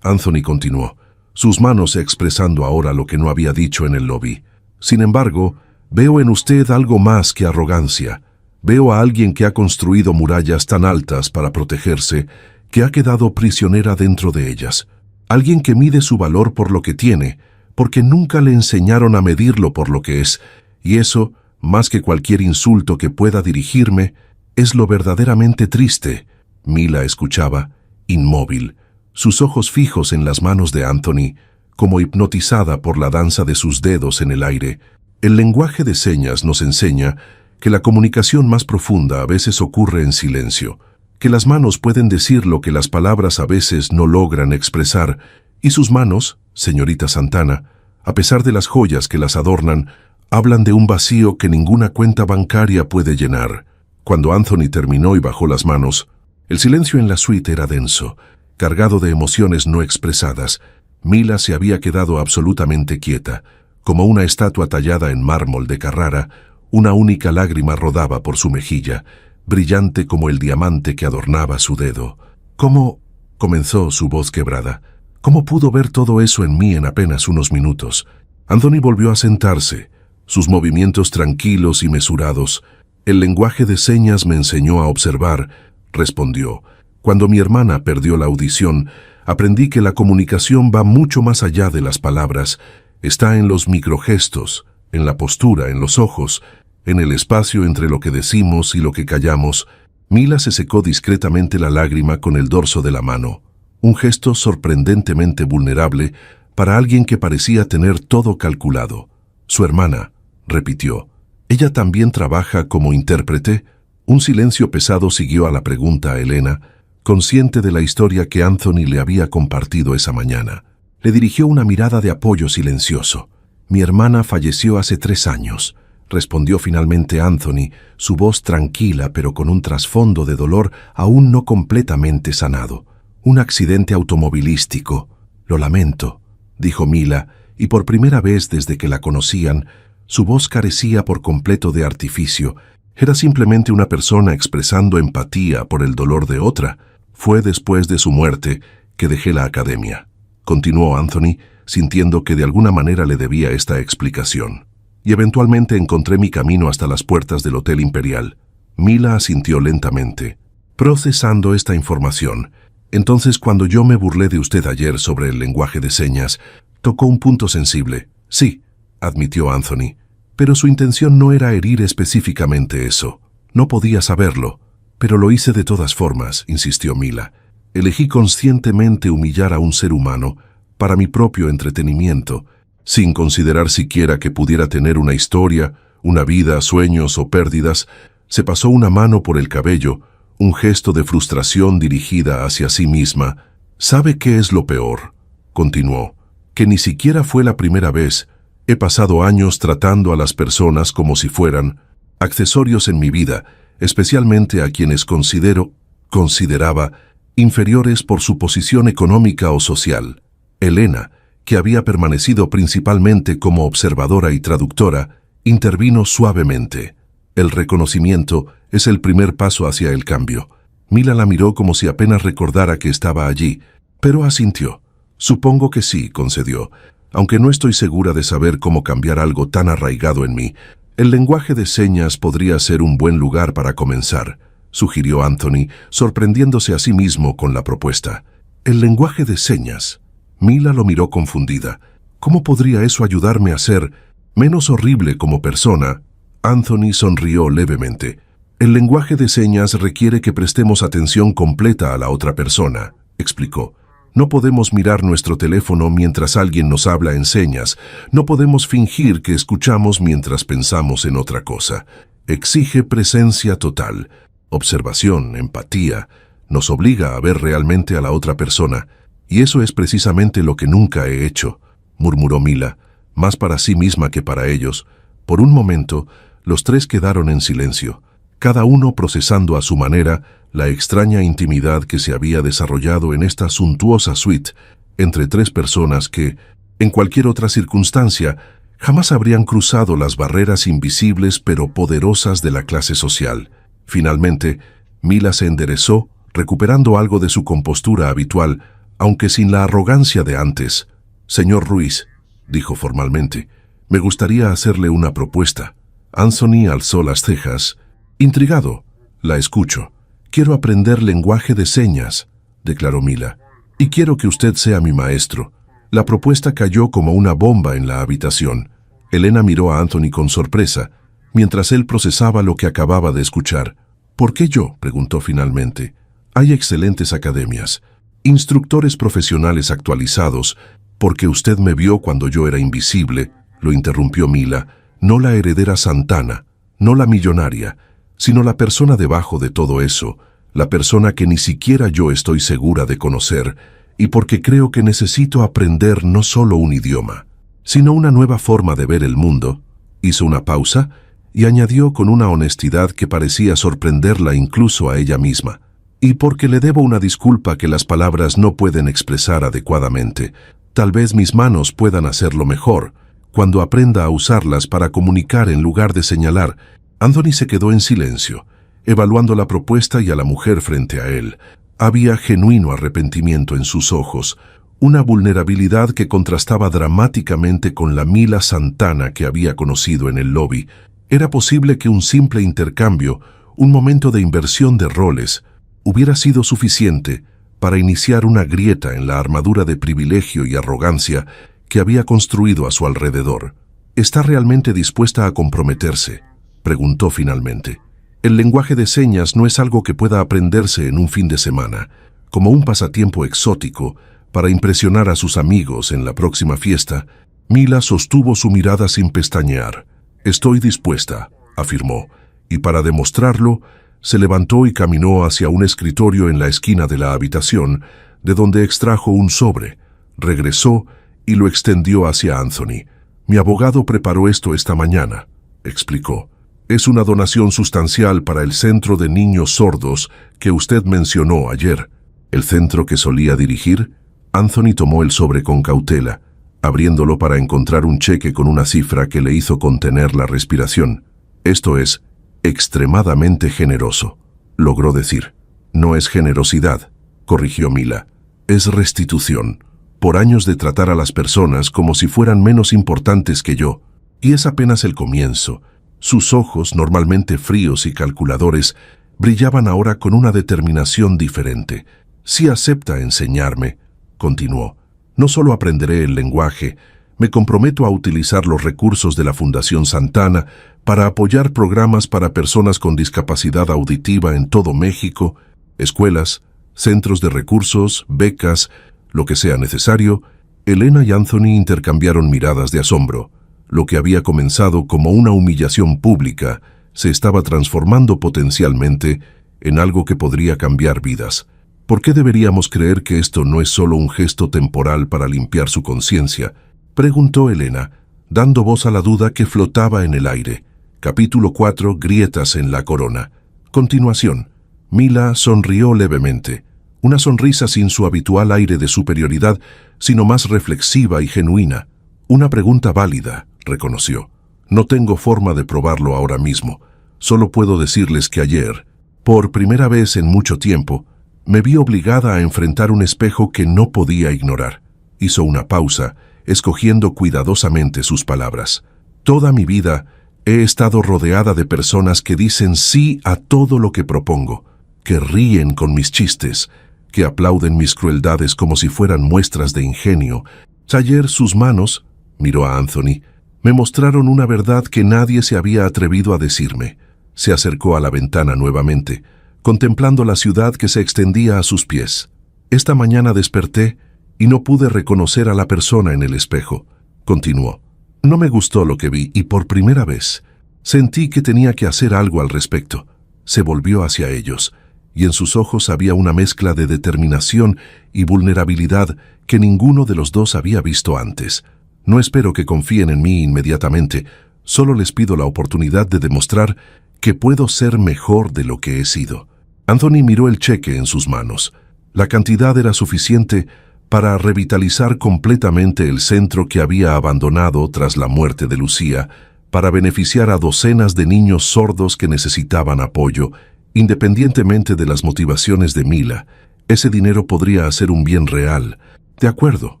Anthony continuó, sus manos expresando ahora lo que no había dicho en el lobby. «Sin embargo, veo en usted algo más que arrogancia. Veo a alguien que ha construido murallas tan altas para protegerse, que ha quedado prisionera dentro de ellas. Alguien que mide su valor por lo que tiene, porque nunca le enseñaron a medirlo por lo que es, y eso, más que cualquier insulto que pueda dirigirme, es lo verdaderamente triste. Mila escuchaba, inmóvil, sus ojos fijos en las manos de Anthony, como hipnotizada por la danza de sus dedos en el aire. El lenguaje de señas nos enseña que la comunicación más profunda a veces ocurre en silencio, que las manos pueden decir lo que las palabras a veces no logran expresar, y sus manos, señorita Santana, a pesar de las joyas que las adornan, hablan de un vacío que ninguna cuenta bancaria puede llenar. Cuando Anthony terminó y bajó las manos, el silencio en la suite era denso, cargado de emociones no expresadas. Mila se había quedado absolutamente quieta, como una estatua tallada en mármol de Carrara. Una única lágrima rodaba por su mejilla, brillante como el diamante que adornaba su dedo. ¿Cómo? Comenzó su voz quebrada. ¿Cómo pudo ver todo eso en mí en apenas unos minutos? Anthony volvió a sentarse, sus movimientos tranquilos y mesurados. El lenguaje de señas me enseñó a observar, respondió. Cuando mi hermana perdió la audición, aprendí que la comunicación va mucho más allá de las palabras. Está en los microgestos, en la postura, en los ojos, en el espacio entre lo que decimos y lo que callamos. Mila se secó discretamente la lágrima con el dorso de la mano, un gesto sorprendentemente vulnerable para alguien que parecía tener todo calculado. Su hermana, repitió. ¿Ella también trabaja como intérprete? Un silencio pesado siguió a la pregunta a Elena, consciente de la historia que Anthony le había compartido esa mañana. Le dirigió una mirada de apoyo silencioso. Mi hermana falleció hace 3 años, respondió finalmente Anthony, su voz tranquila pero con un trasfondo de dolor aún no completamente sanado. Un accidente automovilístico. Lo lamento, dijo Mila, y por primera vez desde que la conocían, su voz carecía por completo de artificio. Era simplemente una persona expresando empatía por el dolor de otra. Fue después de su muerte que dejé la academia, continuó Anthony, sintiendo que de alguna manera le debía esta explicación. Y eventualmente encontré mi camino hasta las puertas del Hotel Imperial. Mila asintió lentamente, procesando esta información. Entonces, cuando yo me burlé de usted ayer sobre el lenguaje de señas, tocó un punto sensible. Sí, admitió Anthony, pero su intención no era herir específicamente eso. No podía saberlo, pero lo hice de todas formas, insistió Mila. Elegí conscientemente humillar a un ser humano para mi propio entretenimiento, sin considerar siquiera que pudiera tener una historia, una vida, sueños o pérdidas. Se pasó una mano por el cabello, un gesto de frustración dirigida hacia sí misma. ¿Sabe qué es lo peor?, continuó, que ni siquiera fue la primera vez. He pasado años tratando a las personas como si fueran accesorios en mi vida, especialmente a quienes consideraba inferiores por su posición económica o social. Elena, que había permanecido principalmente como observadora y traductora, intervino suavemente. El reconocimiento es el primer paso hacia el cambio. Mila la miró como si apenas recordara que estaba allí, pero asintió. Supongo que sí, concedió, aunque no estoy segura de saber cómo cambiar algo tan arraigado en mí. El lenguaje de señas podría ser un buen lugar para comenzar, sugirió Anthony, sorprendiéndose a sí mismo con la propuesta. ¿El lenguaje de señas? Mila lo miró confundida. ¿Cómo podría eso ayudarme a ser menos horrible como persona? Anthony sonrió levemente. El lenguaje de señas requiere que prestemos atención completa a la otra persona, explicó. No podemos mirar nuestro teléfono mientras alguien nos habla en señas. No podemos fingir que escuchamos mientras pensamos en otra cosa. Exige presencia total, observación, empatía. Nos obliga a ver realmente a la otra persona. Y eso es precisamente lo que nunca he hecho, murmuró Mila, más para sí misma que para ellos. Por un momento, los tres quedaron en silencio, cada uno procesando a su manera la extraña intimidad que se había desarrollado en esta suntuosa suite entre 3 personas que, en cualquier otra circunstancia, jamás habrían cruzado las barreras invisibles pero poderosas de la clase social. Finalmente, Mila se enderezó, recuperando algo de su compostura habitual, aunque sin la arrogancia de antes. «Señor Ruiz», dijo formalmente, «me gustaría hacerle una propuesta». Anthony alzó las cejas. «Intrigado, la escucho. Quiero aprender lenguaje de señas», declaró Mila, «y quiero que usted sea mi maestro. La propuesta cayó como una bomba en la habitación. Elena miró a Anthony con sorpresa, mientras él procesaba lo que acababa de escuchar. ¿Por qué yo?, preguntó finalmente. Hay excelentes academias, instructores profesionales actualizados. Porque usted me vio cuando yo era invisible, lo interrumpió Mila, no la heredera Santana, no la millonaria, sino la persona debajo de todo eso, la persona que ni siquiera yo estoy segura de conocer, y porque creo que necesito aprender no solo un idioma, sino una nueva forma de ver el mundo. Hizo una pausa y añadió con una honestidad que parecía sorprenderla incluso a ella misma. Y porque le debo una disculpa que las palabras no pueden expresar adecuadamente. Tal vez mis manos puedan hacerlo mejor, cuando aprenda a usarlas para comunicar en lugar de señalar. Anthony se quedó en silencio, evaluando la propuesta y a la mujer frente a él. Había genuino arrepentimiento en sus ojos, una vulnerabilidad que contrastaba dramáticamente con la Mila Santana que había conocido en el lobby. Era posible que un simple intercambio, un momento de inversión de roles, hubiera sido suficiente para iniciar una grieta en la armadura de privilegio y arrogancia que había construido a su alrededor. ¿Está realmente dispuesta a comprometerse?, preguntó finalmente. El lenguaje de señas no es algo que pueda aprenderse en un fin de semana, como un pasatiempo exótico para impresionar a sus amigos en la próxima fiesta. Mila sostuvo su mirada sin pestañear. Estoy dispuesta, afirmó, y para demostrarlo, se levantó y caminó hacia un escritorio en la esquina de la habitación, de donde extrajo un sobre, regresó y lo extendió hacia Anthony. Mi abogado preparó esto esta mañana, explicó. Es una donación sustancial para el centro de niños sordos que usted mencionó ayer. ¿El centro que solía dirigir? Anthony tomó el sobre con cautela, abriéndolo para encontrar un cheque con una cifra que le hizo contener la respiración. Esto es extremadamente generoso, logró decir. No es generosidad, corrigió Mila. Es restitución, por años de tratar a las personas como si fueran menos importantes que yo. Y es apenas el comienzo. Sus ojos, normalmente fríos y calculadores, brillaban ahora con una determinación diferente. Si acepta enseñarme, continuó, no solo aprenderé el lenguaje, me comprometo a utilizar los recursos de la Fundación Santana para apoyar programas para personas con discapacidad auditiva en todo México, escuelas, centros de recursos, becas, lo que sea necesario. Elena y Anthony intercambiaron miradas de asombro. Lo que había comenzado como una humillación pública se estaba transformando potencialmente en algo que podría cambiar vidas. ¿Por qué deberíamos creer que esto no es solo un gesto temporal para limpiar su conciencia?, preguntó Elena, dando voz a la duda que flotaba en el aire. Capítulo 4. Grietas en la corona. Continuación. Mila sonrió levemente, una sonrisa sin su habitual aire de superioridad, sino más reflexiva y genuina. Una pregunta válida, reconoció. No tengo forma de probarlo ahora mismo. Solo puedo decirles que ayer, por primera vez en mucho tiempo, me vi obligada a enfrentar un espejo que no podía ignorar. Hizo una pausa, escogiendo cuidadosamente sus palabras. Toda mi vida he estado rodeada de personas que dicen sí a todo lo que propongo, que ríen con mis chistes, que aplauden mis crueldades como si fueran muestras de ingenio. Ayer sus manos, miró a Anthony, me mostraron una verdad que nadie se había atrevido a decirme. Se acercó a la ventana nuevamente, contemplando la ciudad que se extendía a sus pies. Esta mañana desperté y no pude reconocer a la persona en el espejo. Continuó. No me gustó lo que vi y por primera vez sentí que tenía que hacer algo al respecto. Se volvió hacia ellos, y en sus ojos había una mezcla de determinación y vulnerabilidad que ninguno de los dos había visto antes. No espero que confíen en mí inmediatamente, solo les pido la oportunidad de demostrar que puedo ser mejor de lo que he sido. Anthony miró el cheque en sus manos. La cantidad era suficiente para revitalizar completamente el centro que había abandonado tras la muerte de Lucía, para beneficiar a docenas de niños sordos que necesitaban apoyo, independientemente de las motivaciones de Mila. Ese dinero podría hacer un bien real. De acuerdo,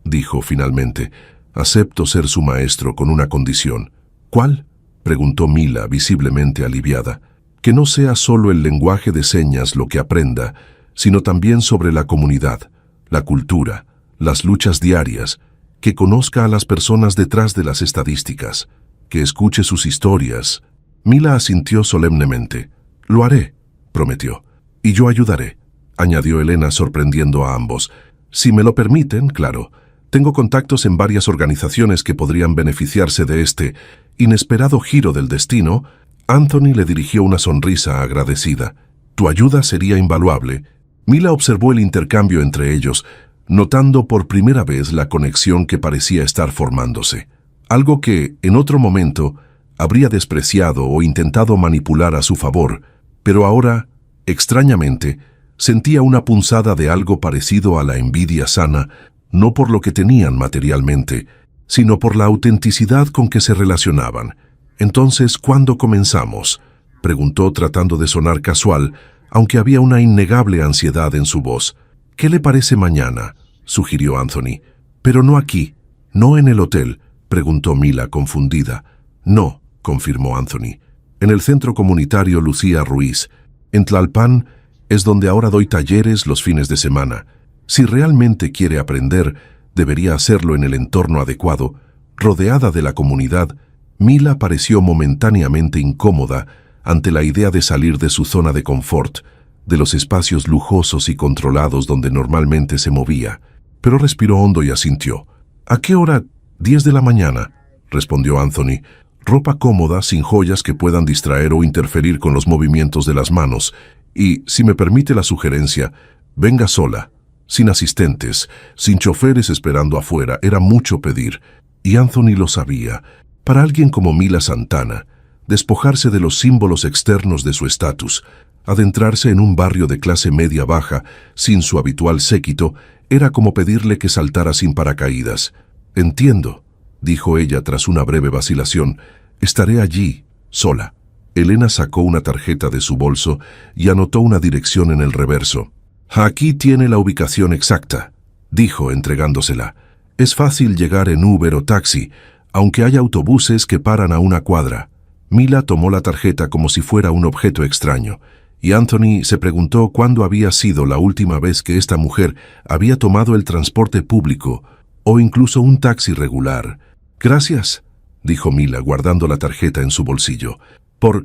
dijo finalmente. Acepto ser su maestro con una condición. ¿Cuál?, preguntó Mila, visiblemente aliviada. Que no sea solo el lenguaje de señas lo que aprenda, sino también sobre la comunidad, la cultura, las luchas diarias que conozca a las personas detrás de las estadísticas, que escuche sus historias. Mila asintió solemnemente. Lo haré, prometió. Y yo ayudaré, añadió Elena sorprendiendo a ambos. Si me lo permiten, claro. Tengo contactos en varias organizaciones que podrían beneficiarse de este inesperado giro del destino. Anthony le dirigió una sonrisa agradecida. Tu ayuda sería invaluable. Mila observó el intercambio entre ellos, notando por primera vez la conexión que parecía estar formándose. Algo que, en otro momento, habría despreciado o intentado manipular a su favor, pero ahora, extrañamente, sentía una punzada de algo parecido a la envidia sana, no por lo que tenían materialmente, sino por la autenticidad con que se relacionaban. Entonces, ¿cuándo comenzamos?, preguntó tratando de sonar casual, aunque había una innegable ansiedad en su voz. ¿Qué le parece mañana?, sugirió Anthony. Pero no aquí, no en el hotel, preguntó Mila confundida. No, confirmó Anthony. En el centro comunitario Lucía Ruiz. En Tlalpan es donde ahora doy talleres los fines de semana. Si realmente quiere aprender, debería hacerlo en el entorno adecuado. Rodeada de la comunidad, Mila pareció momentáneamente incómoda ante la idea de salir de su zona de confort, de los espacios lujosos y controlados donde normalmente se movía, pero respiró hondo y asintió. ¿A qué hora? 10 de la mañana, respondió Anthony. Ropa cómoda, sin joyas que puedan distraer o interferir con los movimientos de las manos. Y, si me permite la sugerencia, venga sola, sin asistentes, sin choferes esperando afuera. Era mucho pedir, y Anthony lo sabía. Para alguien como Mila Santana, despojarse de los símbolos externos de su estatus, adentrarse en un barrio de clase media-baja sin su habitual séquito, era como pedirle que saltara sin paracaídas. Entiendo, dijo ella tras una breve vacilación. Estaré allí, sola. Elena sacó una tarjeta de su bolso y anotó una dirección en el reverso. Aquí tiene la ubicación exacta, dijo entregándosela. Es fácil llegar en Uber o taxi, aunque hay autobuses que paran a una cuadra. Mila tomó la tarjeta como si fuera un objeto extraño, y Anthony se preguntó cuándo había sido la última vez que esta mujer había tomado el transporte público o incluso un taxi regular. Gracias, dijo Mila guardando la tarjeta en su bolsillo, por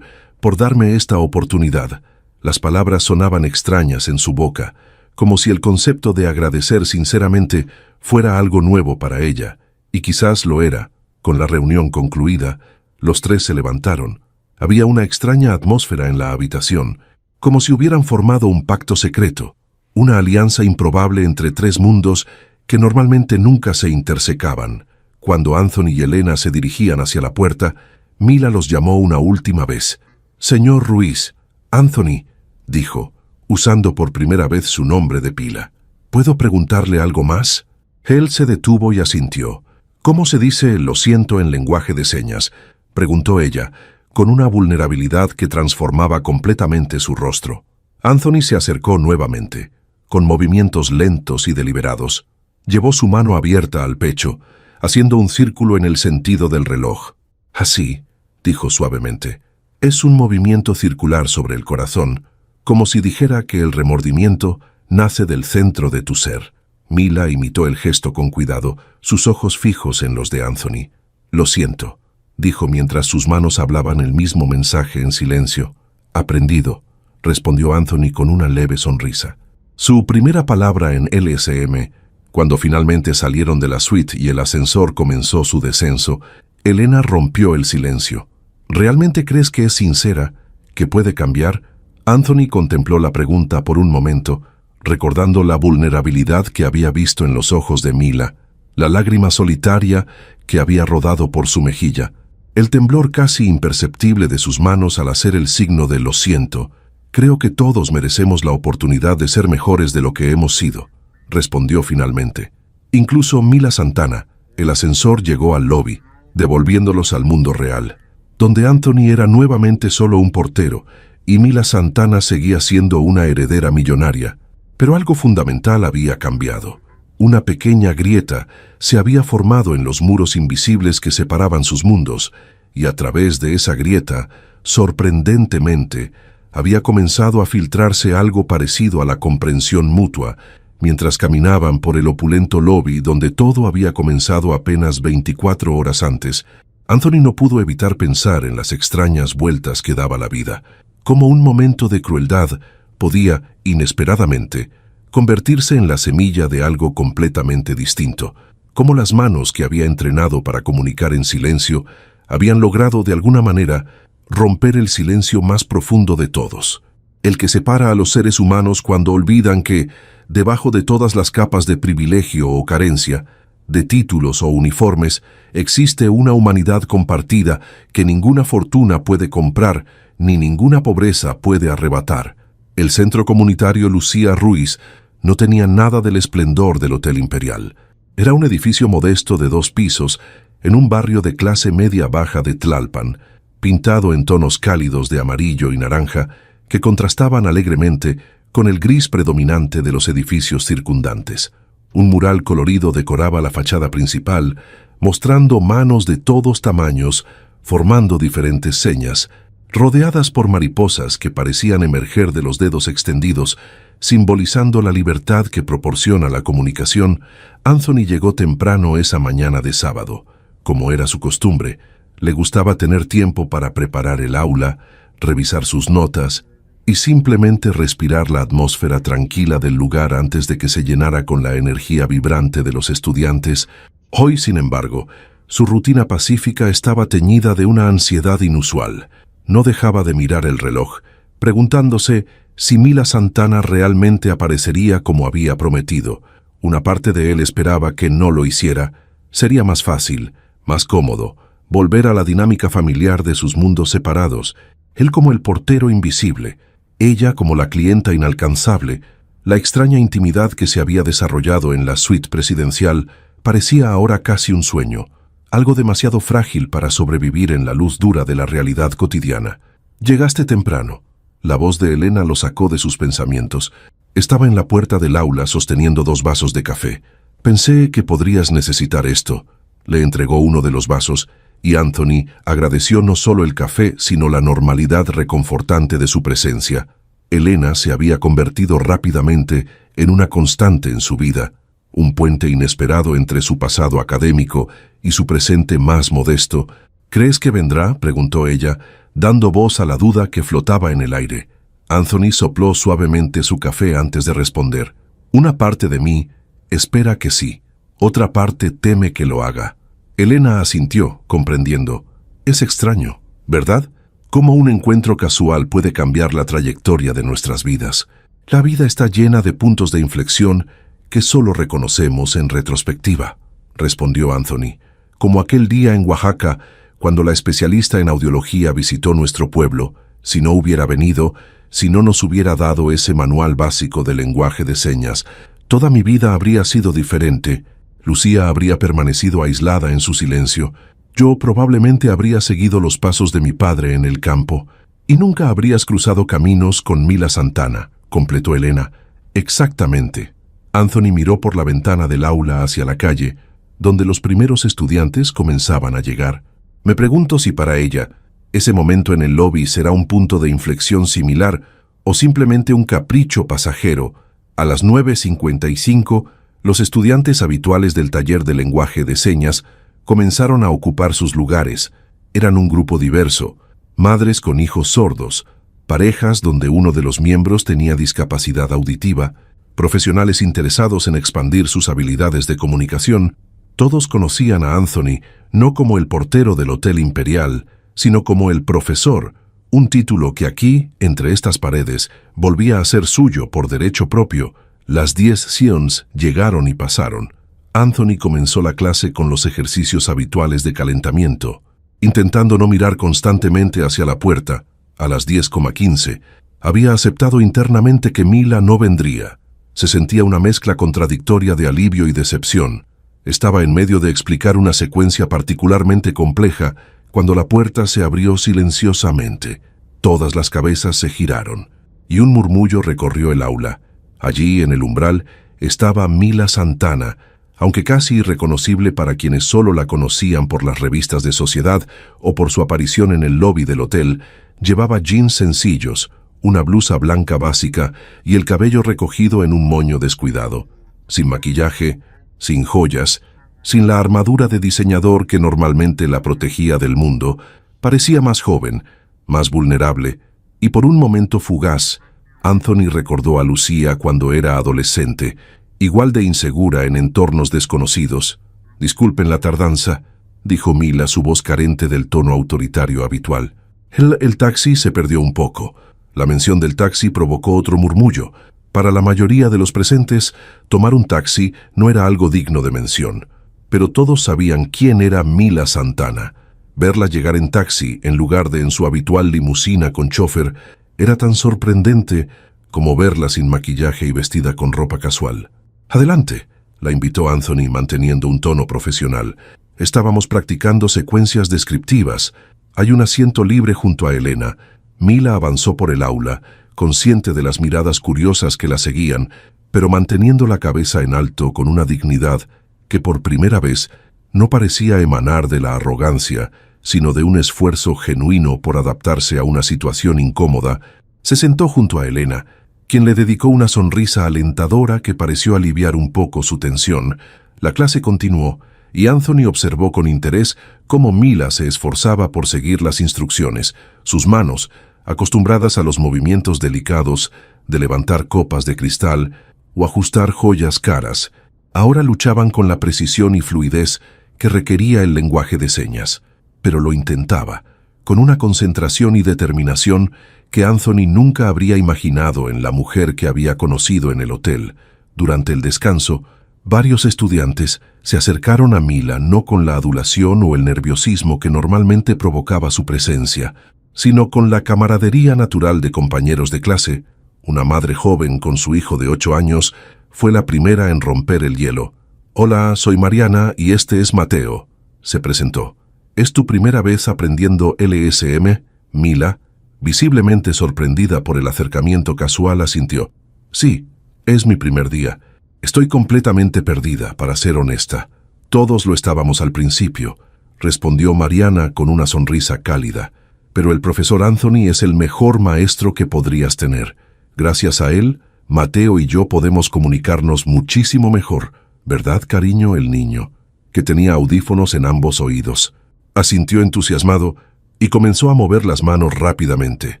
darme esta oportunidad. Las palabras sonaban extrañas en su boca, como si el concepto de agradecer sinceramente fuera algo nuevo para ella, y quizás lo era. Con la reunión concluida, los tres se levantaron. Había una extraña atmósfera en la habitación, como si hubieran formado un pacto secreto, una alianza improbable entre tres mundos que normalmente nunca se intersecaban. Cuando Anthony y Elena se dirigían hacia la puerta, Mila los llamó una última vez. «Señor Ruiz, Anthony», dijo, usando por primera vez su nombre de pila. «¿Puedo preguntarle algo más?» Él se detuvo y asintió. «¿Cómo se dice lo siento en lenguaje de señas?», preguntó ella, con una vulnerabilidad que transformaba completamente su rostro. Anthony se acercó nuevamente, con movimientos lentos y deliberados. Llevó su mano abierta al pecho, haciendo un círculo en el sentido del reloj. «Así», dijo suavemente, «es un movimiento circular sobre el corazón, como si dijera que el remordimiento nace del centro de tu ser». Mila imitó el gesto con cuidado, sus ojos fijos en los de Anthony. «Lo siento», dijo mientras sus manos hablaban el mismo mensaje en silencio. «Aprendido», respondió Anthony con una leve sonrisa. Su primera palabra en LSM, cuando finalmente salieron de la suite y el ascensor comenzó su descenso, Elena rompió el silencio. «¿Realmente crees que es sincera, que puede cambiar?» Anthony contempló la pregunta por un momento, recordando la vulnerabilidad que había visto en los ojos de Mila, la lágrima solitaria que había rodado por su mejilla, el temblor casi imperceptible de sus manos al hacer el signo de «lo siento». «Creo que todos merecemos la oportunidad de ser mejores de lo que hemos sido», respondió finalmente. Incluso Mila Santana. El ascensor llegó al lobby, devolviéndolos al mundo real, donde Anthony era nuevamente solo un portero y Mila Santana seguía siendo una heredera millonaria. Pero algo fundamental había cambiado. Una pequeña grieta se había formado en los muros invisibles que separaban sus mundos, y a través de esa grieta, sorprendentemente, había comenzado a filtrarse algo parecido a la comprensión mutua, Mientras caminaban por el opulento lobby donde todo había comenzado apenas 24 horas antes, Anthony no pudo evitar pensar en las extrañas vueltas que daba la vida, cómo un momento de crueldad podía, inesperadamente, convertirse en la semilla de algo completamente distinto, cómo las manos que había entrenado para comunicar en silencio habían logrado de alguna manera romper el silencio más profundo de todos, el que separa a los seres humanos cuando olvidan que, debajo de todas las capas de privilegio o carencia, de títulos o uniformes, existe una humanidad compartida que ninguna fortuna puede comprar ni ninguna pobreza puede arrebatar. El centro comunitario Lucía Ruiz no tenía nada del esplendor del Hotel Imperial. Era un edificio modesto de 2 pisos en un barrio de clase media-baja de Tlalpan, pintado en tonos cálidos de amarillo y naranja que contrastaban alegremente con el gris predominante de los edificios circundantes. Un mural colorido decoraba la fachada principal, mostrando manos de todos tamaños, formando diferentes señas, rodeadas por mariposas que parecían emerger de los dedos extendidos, simbolizando la libertad que proporciona la comunicación. Anthony llegó temprano esa mañana de sábado. Como era su costumbre, le gustaba tener tiempo para preparar el aula, revisar sus notas y simplemente respirar la atmósfera tranquila del lugar antes de que se llenara con la energía vibrante de los estudiantes. Hoy, sin embargo, su rutina pacífica estaba teñida de una ansiedad inusual. No dejaba de mirar el reloj, preguntándose si Mila Santana realmente aparecería como había prometido. Una parte de él esperaba que no lo hiciera. Sería más fácil, más cómodo, volver a la dinámica familiar de sus mundos separados, él como el portero invisible, ella como la clienta inalcanzable. La extraña intimidad que se había desarrollado en la suite presidencial parecía ahora casi un sueño, algo demasiado frágil para sobrevivir en la luz dura de la realidad cotidiana. «Llegaste temprano». La voz de Elena lo sacó de sus pensamientos. Estaba en la puerta del aula sosteniendo 2 vasos de café. «Pensé que podrías necesitar esto». Le entregó uno de los vasos y Anthony agradeció no solo el café, sino la normalidad reconfortante de su presencia. Elena se había convertido rápidamente en una constante en su vida, un puente inesperado entre su pasado académico y su presente más modesto. «¿Crees que vendrá?», preguntó ella, dando voz a la duda que flotaba en el aire. Anthony sopló suavemente su café antes de responder. «Una parte de mí espera que sí, otra parte teme que lo haga». Elena asintió, comprendiendo. «Es extraño, ¿verdad? Cómo un encuentro casual puede cambiar la trayectoria de nuestras vidas. La vida está llena de puntos de inflexión que solo reconocemos en retrospectiva», respondió Anthony, «como aquel día en Oaxaca, cuando la especialista en audiología visitó nuestro pueblo. Si no hubiera venido, si no nos hubiera dado ese manual básico de lenguaje de señas, toda mi vida habría sido diferente. Lucía habría permanecido aislada en su silencio. Yo probablemente habría seguido los pasos de mi padre en el campo. Y nunca habrías cruzado caminos con Mila Santana», completó Elena. «Exactamente». Anthony miró por la ventana del aula hacia la calle, donde los primeros estudiantes comenzaban a llegar. «Me pregunto si para ella ese momento en el lobby será un punto de inflexión similar o simplemente un capricho pasajero». A las 9:55, los estudiantes habituales del taller de lenguaje de señas comenzaron a ocupar sus lugares. Eran un grupo diverso, madres con hijos sordos, parejas donde uno de los miembros tenía discapacidad auditiva, profesionales interesados en expandir sus habilidades de comunicación. Todos conocían a Anthony no como el portero del Hotel Imperial, sino como el profesor, un título que aquí, entre estas paredes, volvía a ser suyo por derecho propio. Las 10 sions llegaron y pasaron. Anthony comenzó la clase con los ejercicios habituales de calentamiento, intentando no mirar constantemente hacia la puerta. A las 10:15, había aceptado internamente que Mila no vendría. Se sentía una mezcla contradictoria de alivio y decepción. Estaba en medio de explicar una secuencia particularmente compleja cuando la puerta se abrió silenciosamente. Todas las cabezas se giraron y un murmullo recorrió el aula. Allí, en el umbral, estaba Mila Santana, aunque casi irreconocible para quienes solo la conocían por las revistas de sociedad o por su aparición en el lobby del hotel. Llevaba jeans sencillos, una blusa blanca básica y el cabello recogido en un moño descuidado, sin maquillaje, sin joyas, sin la armadura de diseñador que normalmente la protegía del mundo. Parecía más joven, más vulnerable, y por un momento fugaz, Anthony recordó a Lucía cuando era adolescente, igual de insegura en entornos desconocidos. «Disculpen la tardanza», dijo Mila, su voz carente del tono autoritario habitual. El taxi se perdió un poco. La mención del taxi provocó otro murmullo. Para la mayoría de los presentes, tomar un taxi no era algo digno de mención. Pero todos sabían quién era Mila Santana. Verla llegar en taxi en lugar de en su habitual limusina con chofer era tan sorprendente como verla sin maquillaje y vestida con ropa casual. «Adelante», la invitó Anthony manteniendo un tono profesional. «Estábamos practicando secuencias descriptivas. Hay un asiento libre junto a Elena». Mila avanzó por el aula, consciente de las miradas curiosas que la seguían, pero manteniendo la cabeza en alto con una dignidad que por primera vez no parecía emanar de la arrogancia, sino de un esfuerzo genuino por adaptarse a una situación incómoda. Se sentó junto a Elena, quien le dedicó una sonrisa alentadora que pareció aliviar un poco su tensión. La clase continuó, y Anthony observó con interés cómo Mila se esforzaba por seguir las instrucciones. Sus manos, acostumbradas a los movimientos delicados de levantar copas de cristal o ajustar joyas caras, ahora luchaban con la precisión y fluidez que requería el lenguaje de señas. Pero lo intentaba, con una concentración y determinación que Anthony nunca habría imaginado en la mujer que había conocido en el hotel. Durante el descanso, varios estudiantes se acercaron a Mila no con la adulación o el nerviosismo que normalmente provocaba su presencia, sino con la camaradería natural de compañeros de clase. Una madre joven con su hijo de 8 años fue la primera en romper el hielo. «Hola, soy Mariana y este es Mateo», se presentó. «¿Es tu primera vez aprendiendo LSM?» Mila, visiblemente sorprendida por el acercamiento casual, asintió. «Sí, es mi primer día. Estoy completamente perdida, para ser honesta. Todos lo estábamos al principio», respondió Mariana con una sonrisa cálida. «Pero el profesor Anthony es el mejor maestro que podrías tener. Gracias a él, Mateo y yo podemos comunicarnos muchísimo mejor. ¿Verdad, cariño?» El niño, que tenía audífonos en ambos oídos, asintió entusiasmado y comenzó a mover las manos rápidamente.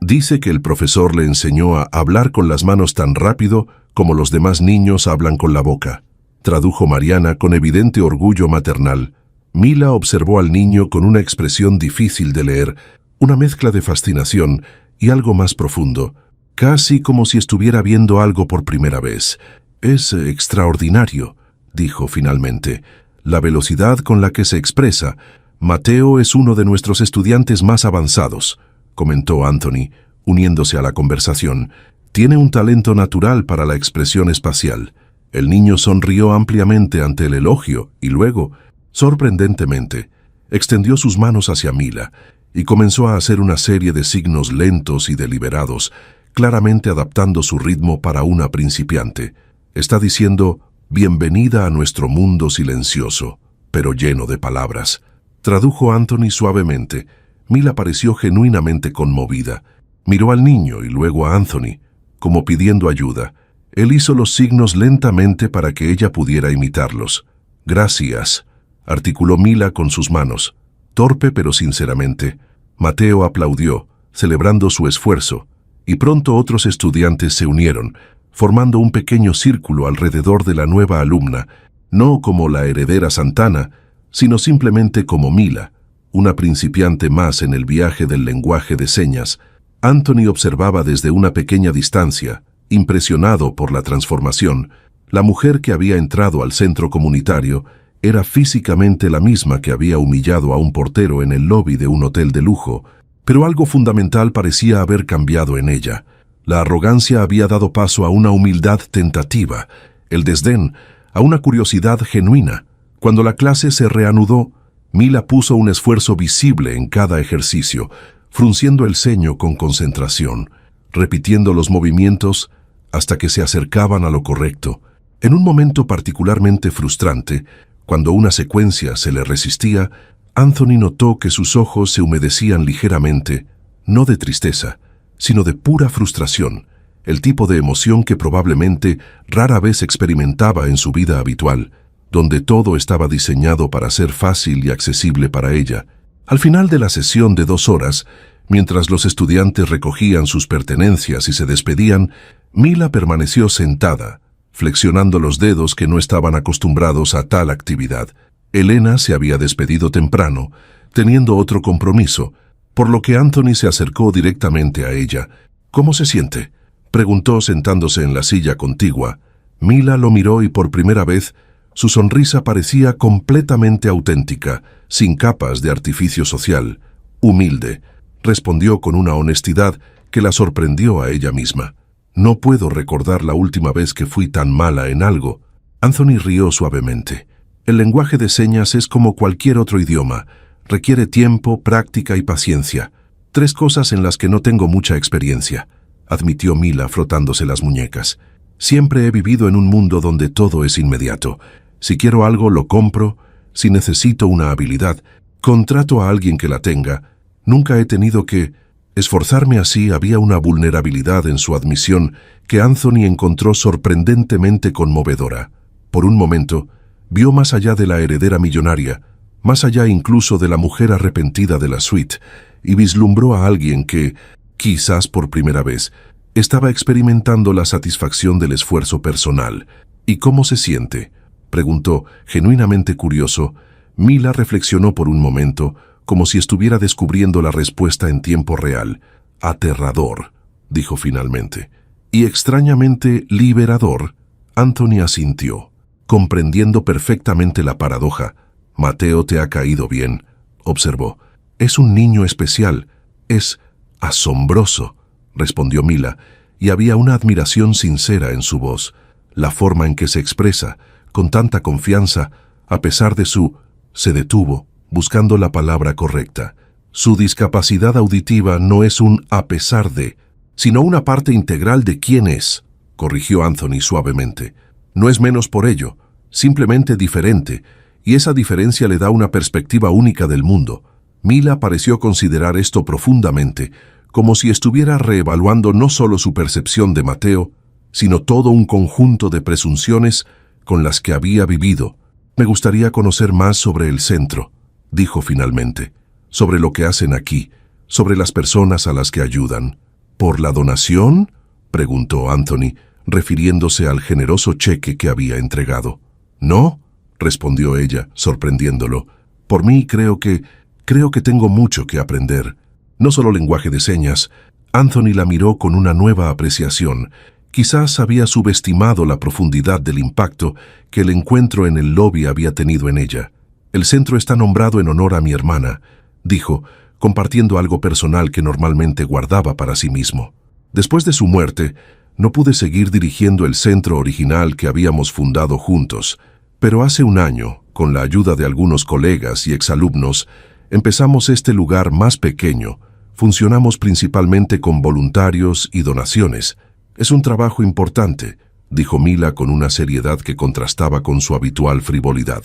«Dice que el profesor le enseñó a hablar con las manos tan rápido como los demás niños hablan con la boca», tradujo Mariana con evidente orgullo maternal. Mila observó al niño con una expresión difícil de leer, una mezcla de fascinación y algo más profundo, casi como si estuviera viendo algo por primera vez. «Es extraordinario», dijo finalmente, «la velocidad con la que se expresa. Mateo es uno de nuestros estudiantes más avanzados», comentó Anthony, uniéndose a la conversación. «Tiene un talento natural para la expresión espacial». El niño sonrió ampliamente ante el elogio y luego, sorprendentemente, extendió sus manos hacia Mila y comenzó a hacer una serie de signos lentos y deliberados, claramente adaptando su ritmo para una principiante. «Está diciendo, bienvenida a nuestro mundo silencioso, pero lleno de palabras», tradujo Anthony suavemente. Mila pareció genuinamente conmovida. Miró al niño y luego a Anthony, como pidiendo ayuda. Él hizo los signos lentamente para que ella pudiera imitarlos. «Gracias», articuló Mila con sus manos, torpe pero sinceramente. Mateo aplaudió, celebrando su esfuerzo, y pronto otros estudiantes se unieron, formando un pequeño círculo alrededor de la nueva alumna, no como la heredera Santana, sino simplemente como Mila, una principiante más en el viaje del lenguaje de señas. Anthony observaba desde una pequeña distancia, impresionado por la transformación. La mujer que había entrado al centro comunitario era físicamente la misma que había humillado a un portero en el lobby de un hotel de lujo, pero algo fundamental parecía haber cambiado en ella. La arrogancia había dado paso a una humildad tentativa, el desdén a una curiosidad genuina. Cuando la clase se reanudó, Mila puso un esfuerzo visible en cada ejercicio, frunciendo el ceño con concentración, repitiendo los movimientos hasta que se acercaban a lo correcto. En un momento particularmente frustrante, cuando una secuencia se le resistía, Anthony notó que sus ojos se humedecían ligeramente, no de tristeza, sino de pura frustración, el tipo de emoción que probablemente rara vez experimentaba en su vida habitual, donde todo estaba diseñado para ser fácil y accesible para ella. Al final de la sesión de 2 horas, mientras los estudiantes recogían sus pertenencias y se despedían, Mila permaneció sentada, flexionando los dedos que no estaban acostumbrados a tal actividad. Elena se había despedido temprano, teniendo otro compromiso, por lo que Anthony se acercó directamente a ella. «¿Cómo se siente?», preguntó sentándose en la silla contigua. Mila lo miró y por primera vez su sonrisa parecía completamente auténtica, sin capas de artificio social. «Humilde», respondió con una honestidad que la sorprendió a ella misma. «No puedo recordar la última vez que fui tan mala en algo». Anthony rió suavemente. «El lenguaje de señas es como cualquier otro idioma. Requiere tiempo, práctica y paciencia. 3 cosas en las que no tengo mucha experiencia», admitió Mila frotándose las muñecas. «Siempre he vivido en un mundo donde todo es inmediato. Si quiero algo, lo compro. Si necesito una habilidad, contrato a alguien que la tenga. Nunca he tenido que esforzarme así». Había una vulnerabilidad en su admisión que Anthony encontró sorprendentemente conmovedora. Por un momento, vio más allá de la heredera millonaria, más allá incluso de la mujer arrepentida de la suite, y vislumbró a alguien que, quizás por primera vez, estaba experimentando la satisfacción del esfuerzo personal. «¿Y cómo se siente?», preguntó, genuinamente curioso. Mila reflexionó por un momento, como si estuviera descubriendo la respuesta en tiempo real. «Aterrador», dijo finalmente. «Y extrañamente liberador». Anthony asintió, comprendiendo perfectamente la paradoja. «Mateo te ha caído bien», observó. «Es un niño especial. Es asombroso», respondió Mila, y había una admiración sincera en su voz. La forma en que se expresa, con tanta confianza, a pesar de su... Se detuvo, buscando la palabra correcta. «Su discapacidad auditiva no es un a pesar de, sino una parte integral de quién es», corrigió Anthony suavemente. «No es menos por ello, simplemente diferente, y esa diferencia le da una perspectiva única del mundo». Mila pareció considerar esto profundamente, como si estuviera reevaluando no solo su percepción de Mateo, sino todo un conjunto de presunciones con las que había vivido. «Me gustaría conocer más sobre el centro», dijo finalmente, «sobre lo que hacen aquí, sobre las personas a las que ayudan». «¿Por la donación?», preguntó Anthony, refiriéndose al generoso cheque que había entregado. «No», respondió ella, sorprendiéndolo. «Por mí creo que tengo mucho que aprender. No solo lenguaje de señas». Anthony la miró con una nueva apreciación. Quizás había subestimado la profundidad del impacto que el encuentro en el lobby había tenido en ella. «El centro está nombrado en honor a mi hermana», dijo, compartiendo algo personal que normalmente guardaba para sí mismo. «Después de su muerte, no pude seguir dirigiendo el centro original que habíamos fundado juntos, pero hace un año, con la ayuda de algunos colegas y exalumnos, empezamos este lugar más pequeño. Funcionamos principalmente con voluntarios y donaciones. Es un trabajo importante», dijo Mila con una seriedad que contrastaba con su habitual frivolidad.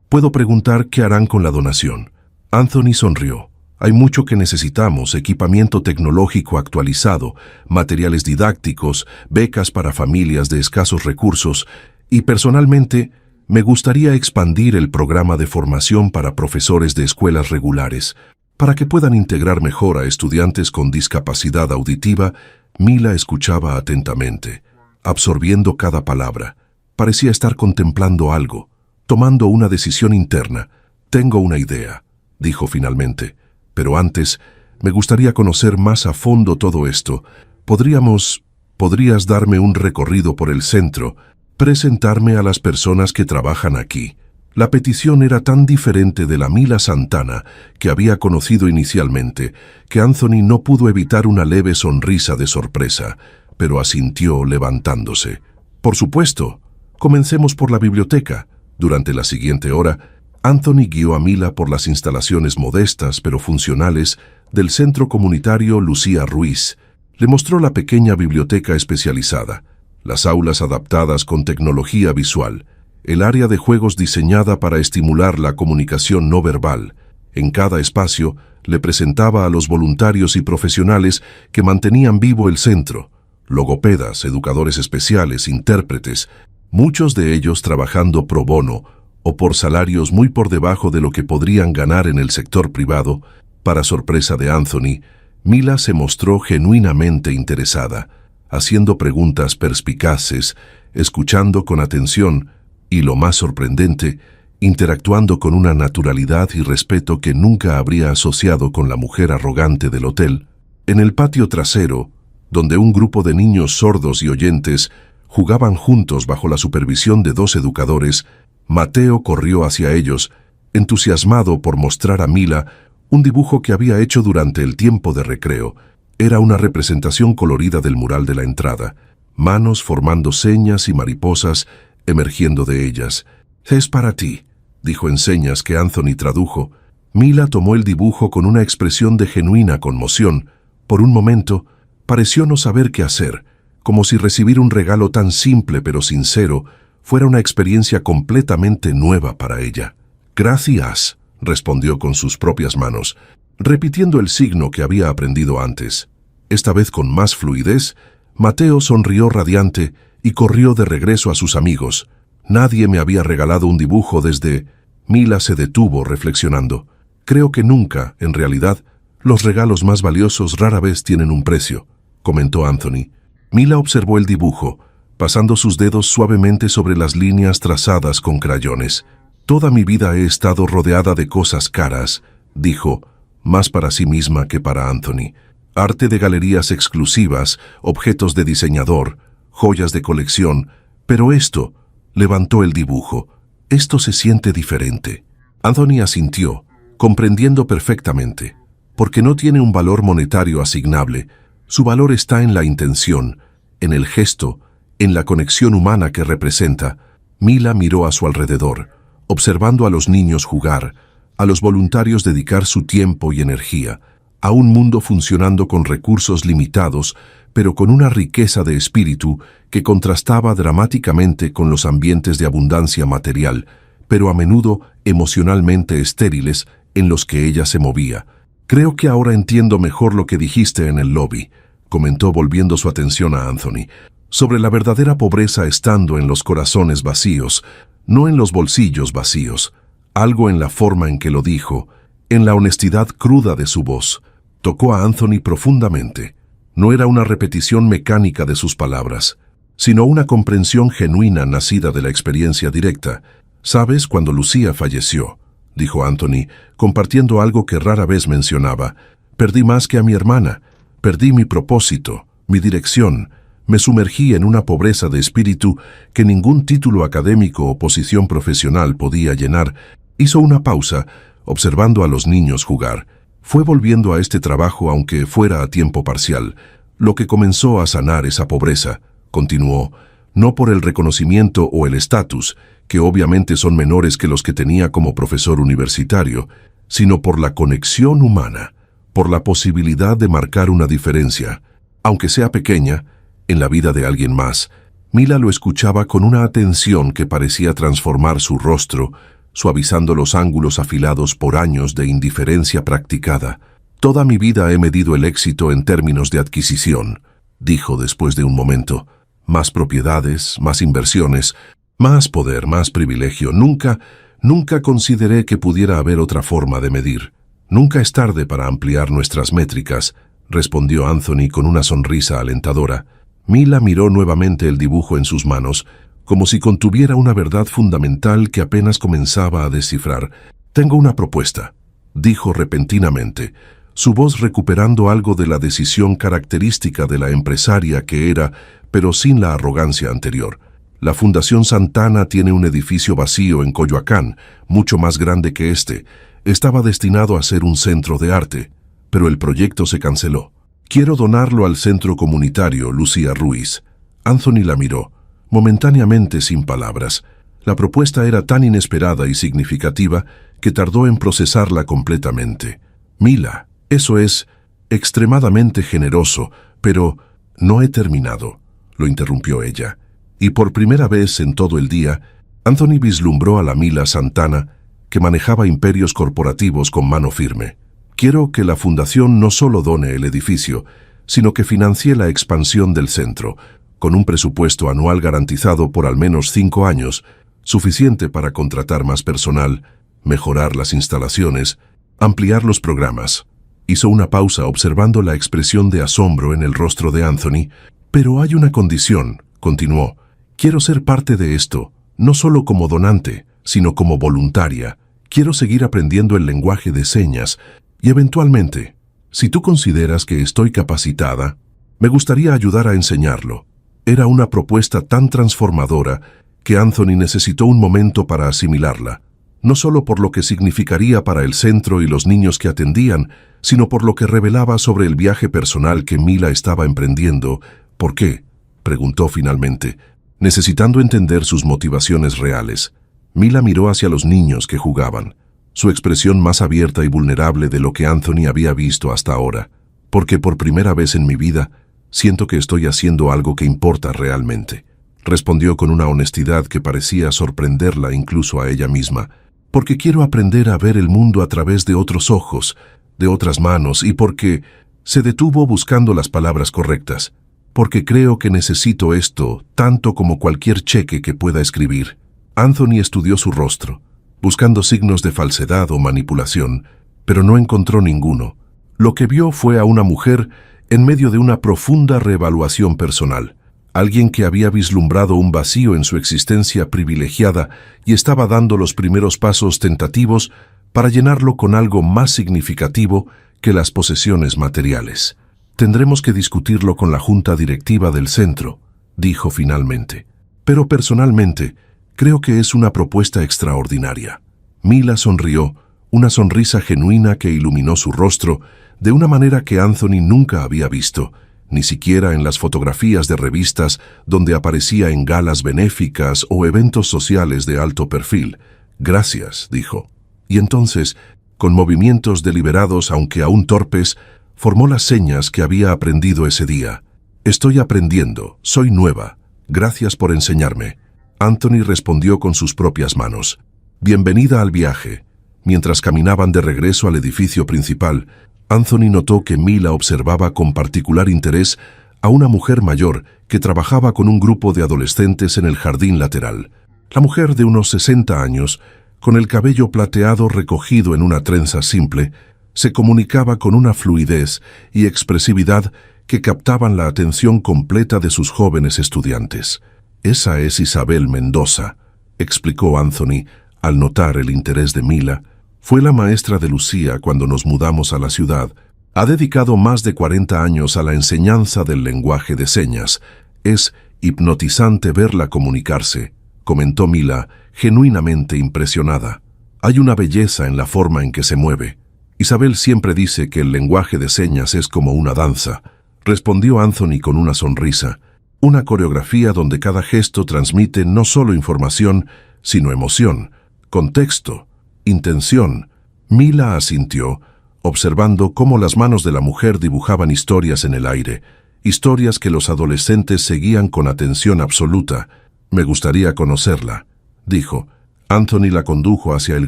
«¿Puedo preguntar qué harán con la donación?». Anthony sonrió. «Hay mucho que necesitamos: equipamiento tecnológico actualizado, materiales didácticos, becas para familias de escasos recursos, y personalmente me gustaría expandir el programa de formación para profesores de escuelas regulares, para que puedan integrar mejor a estudiantes con discapacidad auditiva». Mila escuchaba atentamente, absorbiendo cada palabra. Parecía estar contemplando algo, tomando una decisión interna. «Tengo una idea», dijo finalmente, «pero antes me gustaría conocer más a fondo todo esto. ¿Podrías darme un recorrido por el centro, presentarme a las personas que trabajan aquí?» La petición era tan diferente de la Mila Santana que había conocido inicialmente, que Anthony no pudo evitar una leve sonrisa de sorpresa, pero asintió levantándose. «Por supuesto. Comencemos por la biblioteca». Durante la siguiente hora, Anthony guió a Mila por las instalaciones modestas pero funcionales del Centro Comunitario Lucía Ruiz. Le mostró la pequeña biblioteca especializada, las aulas adaptadas con tecnología visual, el área de juegos diseñada para estimular la comunicación no verbal, En cada espacio le presentaba a los voluntarios y profesionales que mantenían vivo el centro: logopedas, educadores especiales, intérpretes, muchos de ellos trabajando pro bono o por salarios muy por debajo de lo que podrían ganar en el sector privado. Para sorpresa de Anthony, Mila se mostró genuinamente interesada, haciendo preguntas perspicaces, escuchando con atención y, lo más sorprendente, interactuando con una naturalidad y respeto que nunca habría asociado con la mujer arrogante del hotel. En el patio trasero, donde un grupo de niños sordos y oyentes jugaban juntos bajo la supervisión de 2 educadores, Mateo corrió hacia ellos, entusiasmado por mostrar a Mila un dibujo que había hecho durante el tiempo de recreo. Era una representación colorida del mural de la entrada, manos formando señas y mariposas emergiendo de ellas. «Es para ti», dijo en señas que Anthony tradujo. Mila tomó el dibujo con una expresión de genuina conmoción. Por un momento, pareció no saber qué hacer, como si recibir un regalo tan simple pero sincero fuera una experiencia completamente nueva para ella. «Gracias», respondió con sus propias manos, repitiendo el signo que había aprendido antes. Esta vez con más fluidez, Mateo sonrió radiante y corrió de regreso a sus amigos. Nadie me había regalado un dibujo desde... Mila se detuvo reflexionando. «Creo que nunca, en realidad, los regalos más valiosos rara vez tienen un precio», comentó Anthony. Mila observó el dibujo, pasando sus dedos suavemente sobre las líneas trazadas con crayones. «Toda mi vida he estado rodeada de cosas caras», dijo, más para sí misma que para Anthony. «Arte de galerías exclusivas, objetos de diseñador, joyas de colección, pero esto», levantó el dibujo, «esto se siente diferente». Anthony asintió, comprendiendo perfectamente. Porque no tiene un valor monetario asignable, su valor está en la intención, en el gesto, en la conexión humana que representa. Mila miró a su alrededor, observando a los niños jugar, a los voluntarios dedicar su tiempo y energía, a un mundo funcionando con recursos limitados, pero con una riqueza de espíritu que contrastaba dramáticamente con los ambientes de abundancia material, pero a menudo emocionalmente estériles en los que ella se movía. «Creo que ahora entiendo mejor lo que dijiste en el lobby», comentó volviendo su atención a Anthony, «sobre la verdadera pobreza estando en los corazones vacíos, no en los bolsillos vacíos». Algo en la forma en que lo dijo, en la honestidad cruda de su voz, tocó a Anthony profundamente. No era una repetición mecánica de sus palabras, sino una comprensión genuina nacida de la experiencia directa. «¿Sabes, cuando Lucía falleció?», dijo Anthony, compartiendo algo que rara vez mencionaba, «perdí más que a mi hermana, perdí mi propósito, mi dirección, me sumergí en una pobreza de espíritu que ningún título académico o posición profesional podía llenar». Hizo una pausa, observando a los niños jugar. Fue volviendo a este trabajo aunque fuera a tiempo parcial, lo que comenzó a sanar esa pobreza, continuó, no por el reconocimiento o el estatus, que obviamente son menores que los que tenía como profesor universitario, sino por la conexión humana, por la posibilidad de marcar una diferencia, aunque sea pequeña, en la vida de alguien más. Mila lo escuchaba con una atención que parecía transformar su rostro, suavizando los ángulos afilados por años de indiferencia practicada. «Toda mi vida he medido el éxito en términos de adquisición», dijo después de un momento. «Más propiedades, más inversiones, más poder, más privilegio. Nunca consideré que pudiera haber otra forma de medir. Nunca es tarde para ampliar nuestras métricas», respondió Anthony con una sonrisa alentadora. Mila miró nuevamente el dibujo en sus manos, como si contuviera una verdad fundamental que apenas comenzaba a descifrar. «Tengo una propuesta», dijo repentinamente, su voz recuperando algo de la decisión característica de la empresaria que era, pero sin la arrogancia anterior. «La Fundación Santana tiene un edificio vacío en Coyoacán, mucho más grande que este. Estaba destinado a ser un centro de arte, pero el proyecto se canceló. Quiero donarlo al centro comunitario Lucía Ruiz». Anthony la miró, momentáneamente sin palabras. La propuesta era tan inesperada y significativa que tardó en procesarla completamente. «Mila, eso es extremadamente generoso, pero no he terminado», lo interrumpió ella. Y por primera vez en todo el día, Anthony vislumbró a la Mila Santana que manejaba imperios corporativos con mano firme. Quiero que la fundación no solo done el edificio, sino que financie la expansión del centro, con un presupuesto anual garantizado por al menos 5 años, suficiente para contratar más personal, mejorar las instalaciones, ampliar los programas. Hizo una pausa observando la expresión de asombro en el rostro de Anthony. Pero hay una condición, continuó. Quiero ser parte de esto, no solo como donante, sino como voluntaria. Quiero seguir aprendiendo el lenguaje de señas y eventualmente, si tú consideras que estoy capacitada, me gustaría ayudar a enseñarlo. Era una propuesta tan transformadora que Anthony necesitó un momento para asimilarla, no solo por lo que significaría para el centro y los niños que atendían, sino por lo que revelaba sobre el viaje personal que Mila estaba emprendiendo. ¿Por qué?, preguntó finalmente, necesitando entender sus motivaciones reales. Mila miró hacia los niños que jugaban, su expresión más abierta y vulnerable de lo que Anthony había visto hasta ahora. Porque por primera vez en mi vida, siento que estoy haciendo algo que importa realmente, respondió con una honestidad que parecía sorprenderla incluso a ella misma. Porque quiero aprender a ver el mundo a través de otros ojos, de otras manos, y porque se detuvo buscando las palabras correctas. Porque creo que necesito esto tanto como cualquier cheque que pueda escribir. Anthony estudió su rostro, buscando signos de falsedad o manipulación, pero no encontró ninguno. Lo que vio fue a una mujer en medio de una profunda reevaluación personal, alguien que había vislumbrado un vacío en su existencia privilegiada y estaba dando los primeros pasos tentativos para llenarlo con algo más significativo que las posesiones materiales. Tendremos que discutirlo con la junta directiva del centro, dijo finalmente. Pero personalmente, creo que es una propuesta extraordinaria. Mila sonrió, una sonrisa genuina que iluminó su rostro de una manera que Anthony nunca había visto, ni siquiera en las fotografías de revistas donde aparecía en galas benéficas o eventos sociales de alto perfil. Gracias, dijo. Y entonces, con movimientos deliberados aunque aún torpes, formó las señas que había aprendido ese día. Estoy aprendiendo, soy nueva. Gracias por enseñarme. Anthony respondió con sus propias manos. Bienvenida al viaje. Mientras caminaban de regreso al edificio principal, Anthony notó que Mila observaba con particular interés a una mujer mayor que trabajaba con un grupo de adolescentes en el jardín lateral. La mujer de unos 60 años, con el cabello plateado recogido en una trenza simple, se comunicaba con una fluidez y expresividad que captaban la atención completa de sus jóvenes estudiantes. «Esa es Isabel Mendoza», explicó Anthony al notar el interés de Mila. «Fue la maestra de Lucía cuando nos mudamos a la ciudad. Ha dedicado más de 40 años a la enseñanza del lenguaje de señas. Es hipnotizante verla comunicarse», comentó Mila, genuinamente impresionada. «Hay una belleza en la forma en que se mueve. Isabel siempre dice que el lenguaje de señas es como una danza», respondió Anthony con una sonrisa. «Una coreografía donde cada gesto transmite no solo información, sino emoción, contexto, intención». Mila asintió, observando cómo las manos de la mujer dibujaban historias en el aire, historias que los adolescentes seguían con atención absoluta. «Me gustaría conocerla», dijo. Anthony la condujo hacia el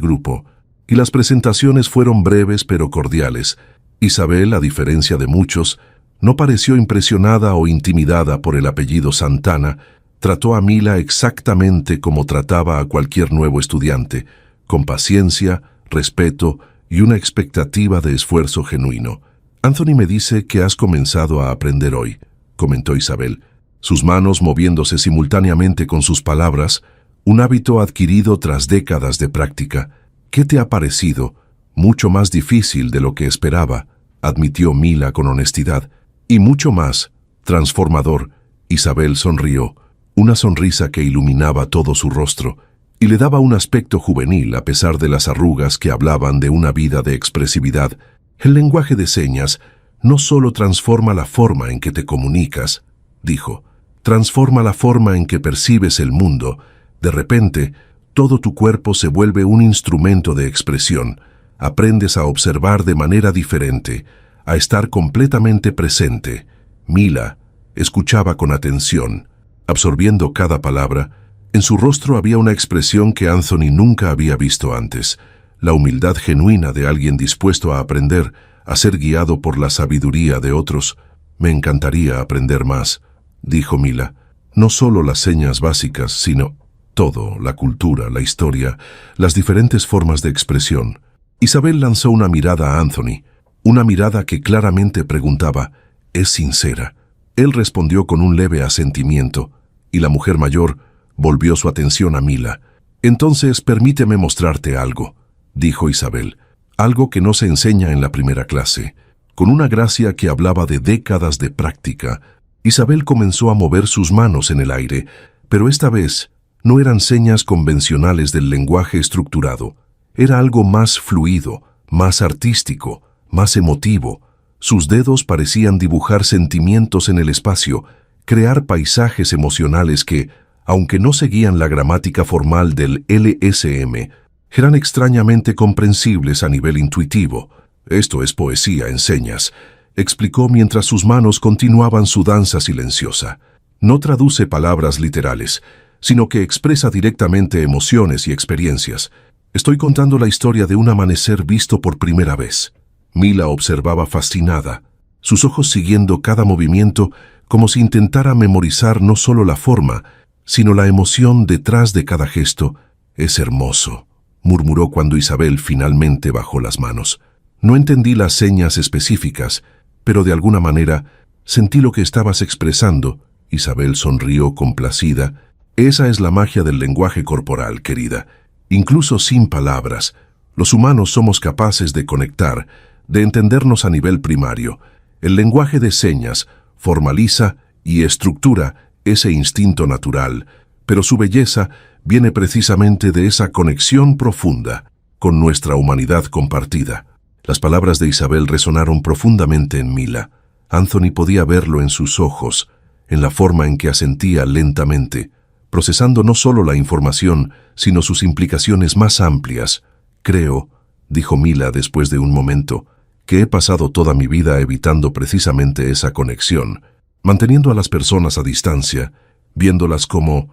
grupo, y las presentaciones fueron breves pero cordiales. Isabel, a diferencia de muchos, no pareció impresionada o intimidada por el apellido Santana. Trató a Mila exactamente como trataba a cualquier nuevo estudiante, con paciencia, respeto y una expectativa de esfuerzo genuino. «Anthony me dice que has comenzado a aprender hoy», comentó Isabel, sus manos moviéndose simultáneamente con sus palabras, un hábito adquirido tras décadas de práctica. «¿Qué te ha parecido?» «Mucho más difícil de lo que esperaba», admitió Mila con honestidad. «Y mucho más transformador». Isabel sonrió, una sonrisa que iluminaba todo su rostro, y le daba un aspecto juvenil a pesar de las arrugas que hablaban de una vida de expresividad. «El lenguaje de señas no solo transforma la forma en que te comunicas», dijo, «transforma la forma en que percibes el mundo. De repente, todo tu cuerpo se vuelve un instrumento de expresión. Aprendes a observar de manera diferente, a estar completamente presente». Mila escuchaba con atención, absorbiendo cada palabra. En su rostro había una expresión que Anthony nunca había visto antes, la humildad genuina de alguien dispuesto a aprender, a ser guiado por la sabiduría de otros. Me encantaría aprender más, dijo Mila. No solo las señas básicas, sino todo, la cultura, la historia, las diferentes formas de expresión. Isabel lanzó una mirada a Anthony, una mirada que claramente preguntaba, ¿es sincera? Él respondió con un leve asentimiento, y la mujer mayor volvió su atención a Mila. Entonces, permíteme mostrarte algo, dijo Isabel, algo que no se enseña en la primera clase. Con una gracia que hablaba de décadas de práctica, Isabel comenzó a mover sus manos en el aire, pero esta vez no eran señas convencionales del lenguaje estructurado. Era algo más fluido, más artístico, más emotivo. Sus dedos parecían dibujar sentimientos en el espacio, crear paisajes emocionales que, aunque no seguían la gramática formal del LSM, eran extrañamente comprensibles a nivel intuitivo. Esto es poesía en señas, explicó mientras sus manos continuaban su danza silenciosa. No traduce palabras literales, sino que expresa directamente emociones y experiencias. Estoy contando la historia de un amanecer visto por primera vez. Mila observaba fascinada, sus ojos siguiendo cada movimiento como si intentara memorizar no solo la forma, sino la emoción detrás de cada gesto. Es hermoso, murmuró cuando Isabel finalmente bajó las manos. No entendí las señas específicas, pero de alguna manera sentí lo que estabas expresando. Isabel sonrió complacida. Esa es la magia del lenguaje corporal, querida. Incluso sin palabras, los humanos somos capaces de conectar, de entendernos a nivel primario. El lenguaje de señas formaliza y estructura ese instinto natural, pero su belleza viene precisamente de esa conexión profunda con nuestra humanidad compartida. Las palabras de Isabel resonaron profundamente en Mila. Anthony podía verlo en sus ojos, en la forma en que asentía lentamente, procesando no solo la información, sino sus implicaciones más amplias. Creo, dijo Mila después de un momento, que he pasado toda mi vida evitando precisamente esa conexión, manteniendo a las personas a distancia, viéndolas como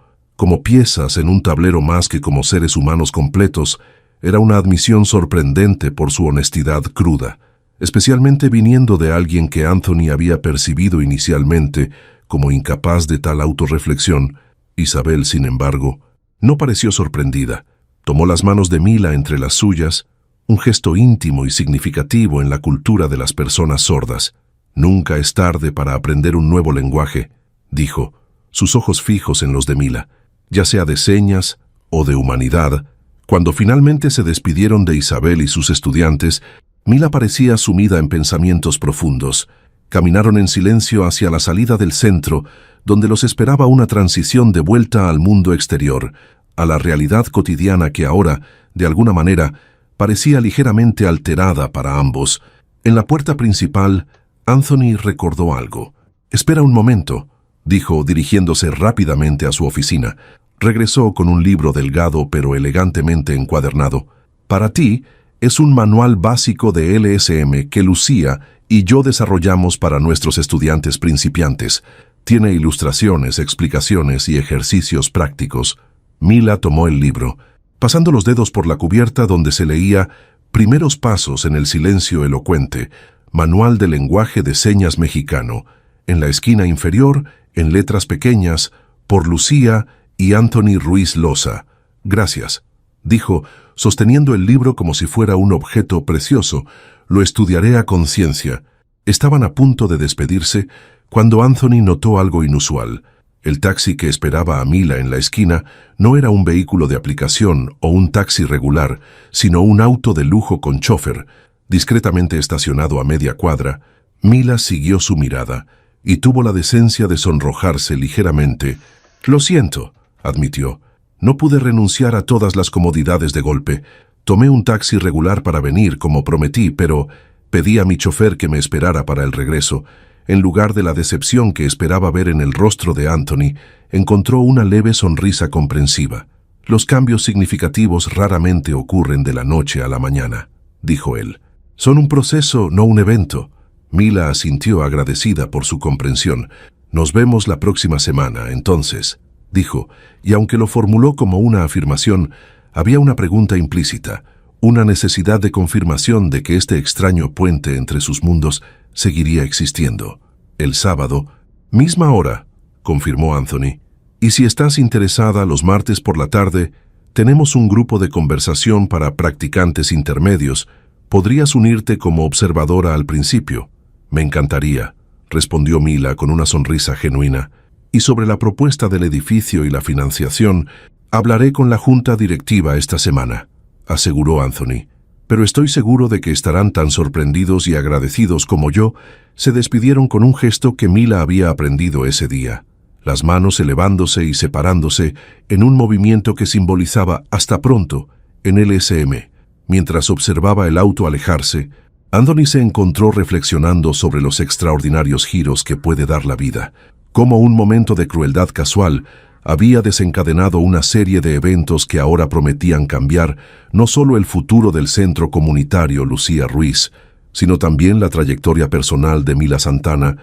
piezas en un tablero más que como seres humanos completos. Era una admisión sorprendente por su honestidad cruda, especialmente viniendo de alguien que Anthony había percibido inicialmente como incapaz de tal autorreflexión. Isabel, sin embargo, no pareció sorprendida. Tomó las manos de Mila entre las suyas, un gesto íntimo y significativo en la cultura de las personas sordas. Nunca es tarde para aprender un nuevo lenguaje, dijo, sus ojos fijos en los de Mila, ya sea de señas o de humanidad. Cuando finalmente se despidieron de Isabel y sus estudiantes, Mila parecía sumida en pensamientos profundos. Caminaron en silencio hacia la salida del centro, donde los esperaba una transición de vuelta al mundo exterior, a la realidad cotidiana que ahora, de alguna manera, parecía ligeramente alterada para ambos. En la puerta principal, Anthony recordó algo. «Espera un momento», dijo dirigiéndose rápidamente a su oficina. Regresó con un libro delgado pero elegantemente encuadernado. «Para ti, es un manual básico de LSM que Lucía y yo desarrollamos para nuestros estudiantes principiantes. Tiene ilustraciones, explicaciones y ejercicios prácticos». Mila tomó el libro, pasando los dedos por la cubierta donde se leía «Primeros pasos en el silencio elocuente, Manual de lenguaje de señas mexicano». En la esquina inferior, en letras pequeñas, por Lucía y Anthony Ruiz Loza. «Gracias», dijo, sosteniendo el libro como si fuera un objeto precioso. «Lo estudiaré a conciencia». Estaban a punto de despedirse cuando Anthony notó algo inusual. El taxi que esperaba a Mila en la esquina no era un vehículo de aplicación o un taxi regular, sino un auto de lujo con chofer, discretamente estacionado a media cuadra. Mila siguió su mirada y tuvo la decencia de sonrojarse ligeramente. «Lo siento», admitió. «No pude renunciar a todas las comodidades de golpe. Tomé un taxi regular para venir, como prometí, pero pedí a mi chofer que me esperara para el regreso». En lugar de la decepción que esperaba ver en el rostro de Anthony, encontró una leve sonrisa comprensiva. «Los cambios significativos raramente ocurren de la noche a la mañana», dijo él. «Son un proceso, no un evento». Mila asintió agradecida por su comprensión. «Nos vemos la próxima semana, entonces», dijo, y aunque lo formuló como una afirmación, había una pregunta implícita, una necesidad de confirmación de que este extraño puente entre sus mundos seguiría existiendo. El sábado, misma hora, confirmó Anthony. Y si estás interesada, los martes por la tarde, tenemos un grupo de conversación para practicantes intermedios. Podrías unirte como observadora al principio. Me encantaría, respondió Mila con una sonrisa genuina. Y sobre la propuesta del edificio y la financiación, hablaré con la junta directiva esta semana, aseguró Anthony. Pero estoy seguro de que estarán tan sorprendidos y agradecidos como yo. Se despidieron con un gesto que Mila había aprendido ese día, las manos elevándose y separándose en un movimiento que simbolizaba hasta pronto en el SM. Mientras observaba el auto alejarse, Anthony se encontró reflexionando sobre los extraordinarios giros que puede dar la vida, cómo un momento de crueldad casual había desencadenado una serie de eventos que ahora prometían cambiar no solo el futuro del centro comunitario Lucía Ruiz, sino también la trayectoria personal de Mila Santana,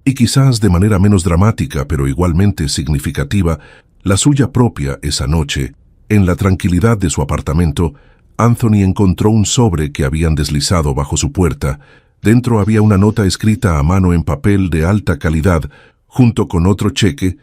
y quizás de manera menos dramática pero igualmente significativa, la suya propia esa noche. En la tranquilidad de su apartamento, Anthony encontró un sobre que habían deslizado bajo su puerta. Dentro había una nota escrita a mano en papel de alta calidad, junto con otro cheque,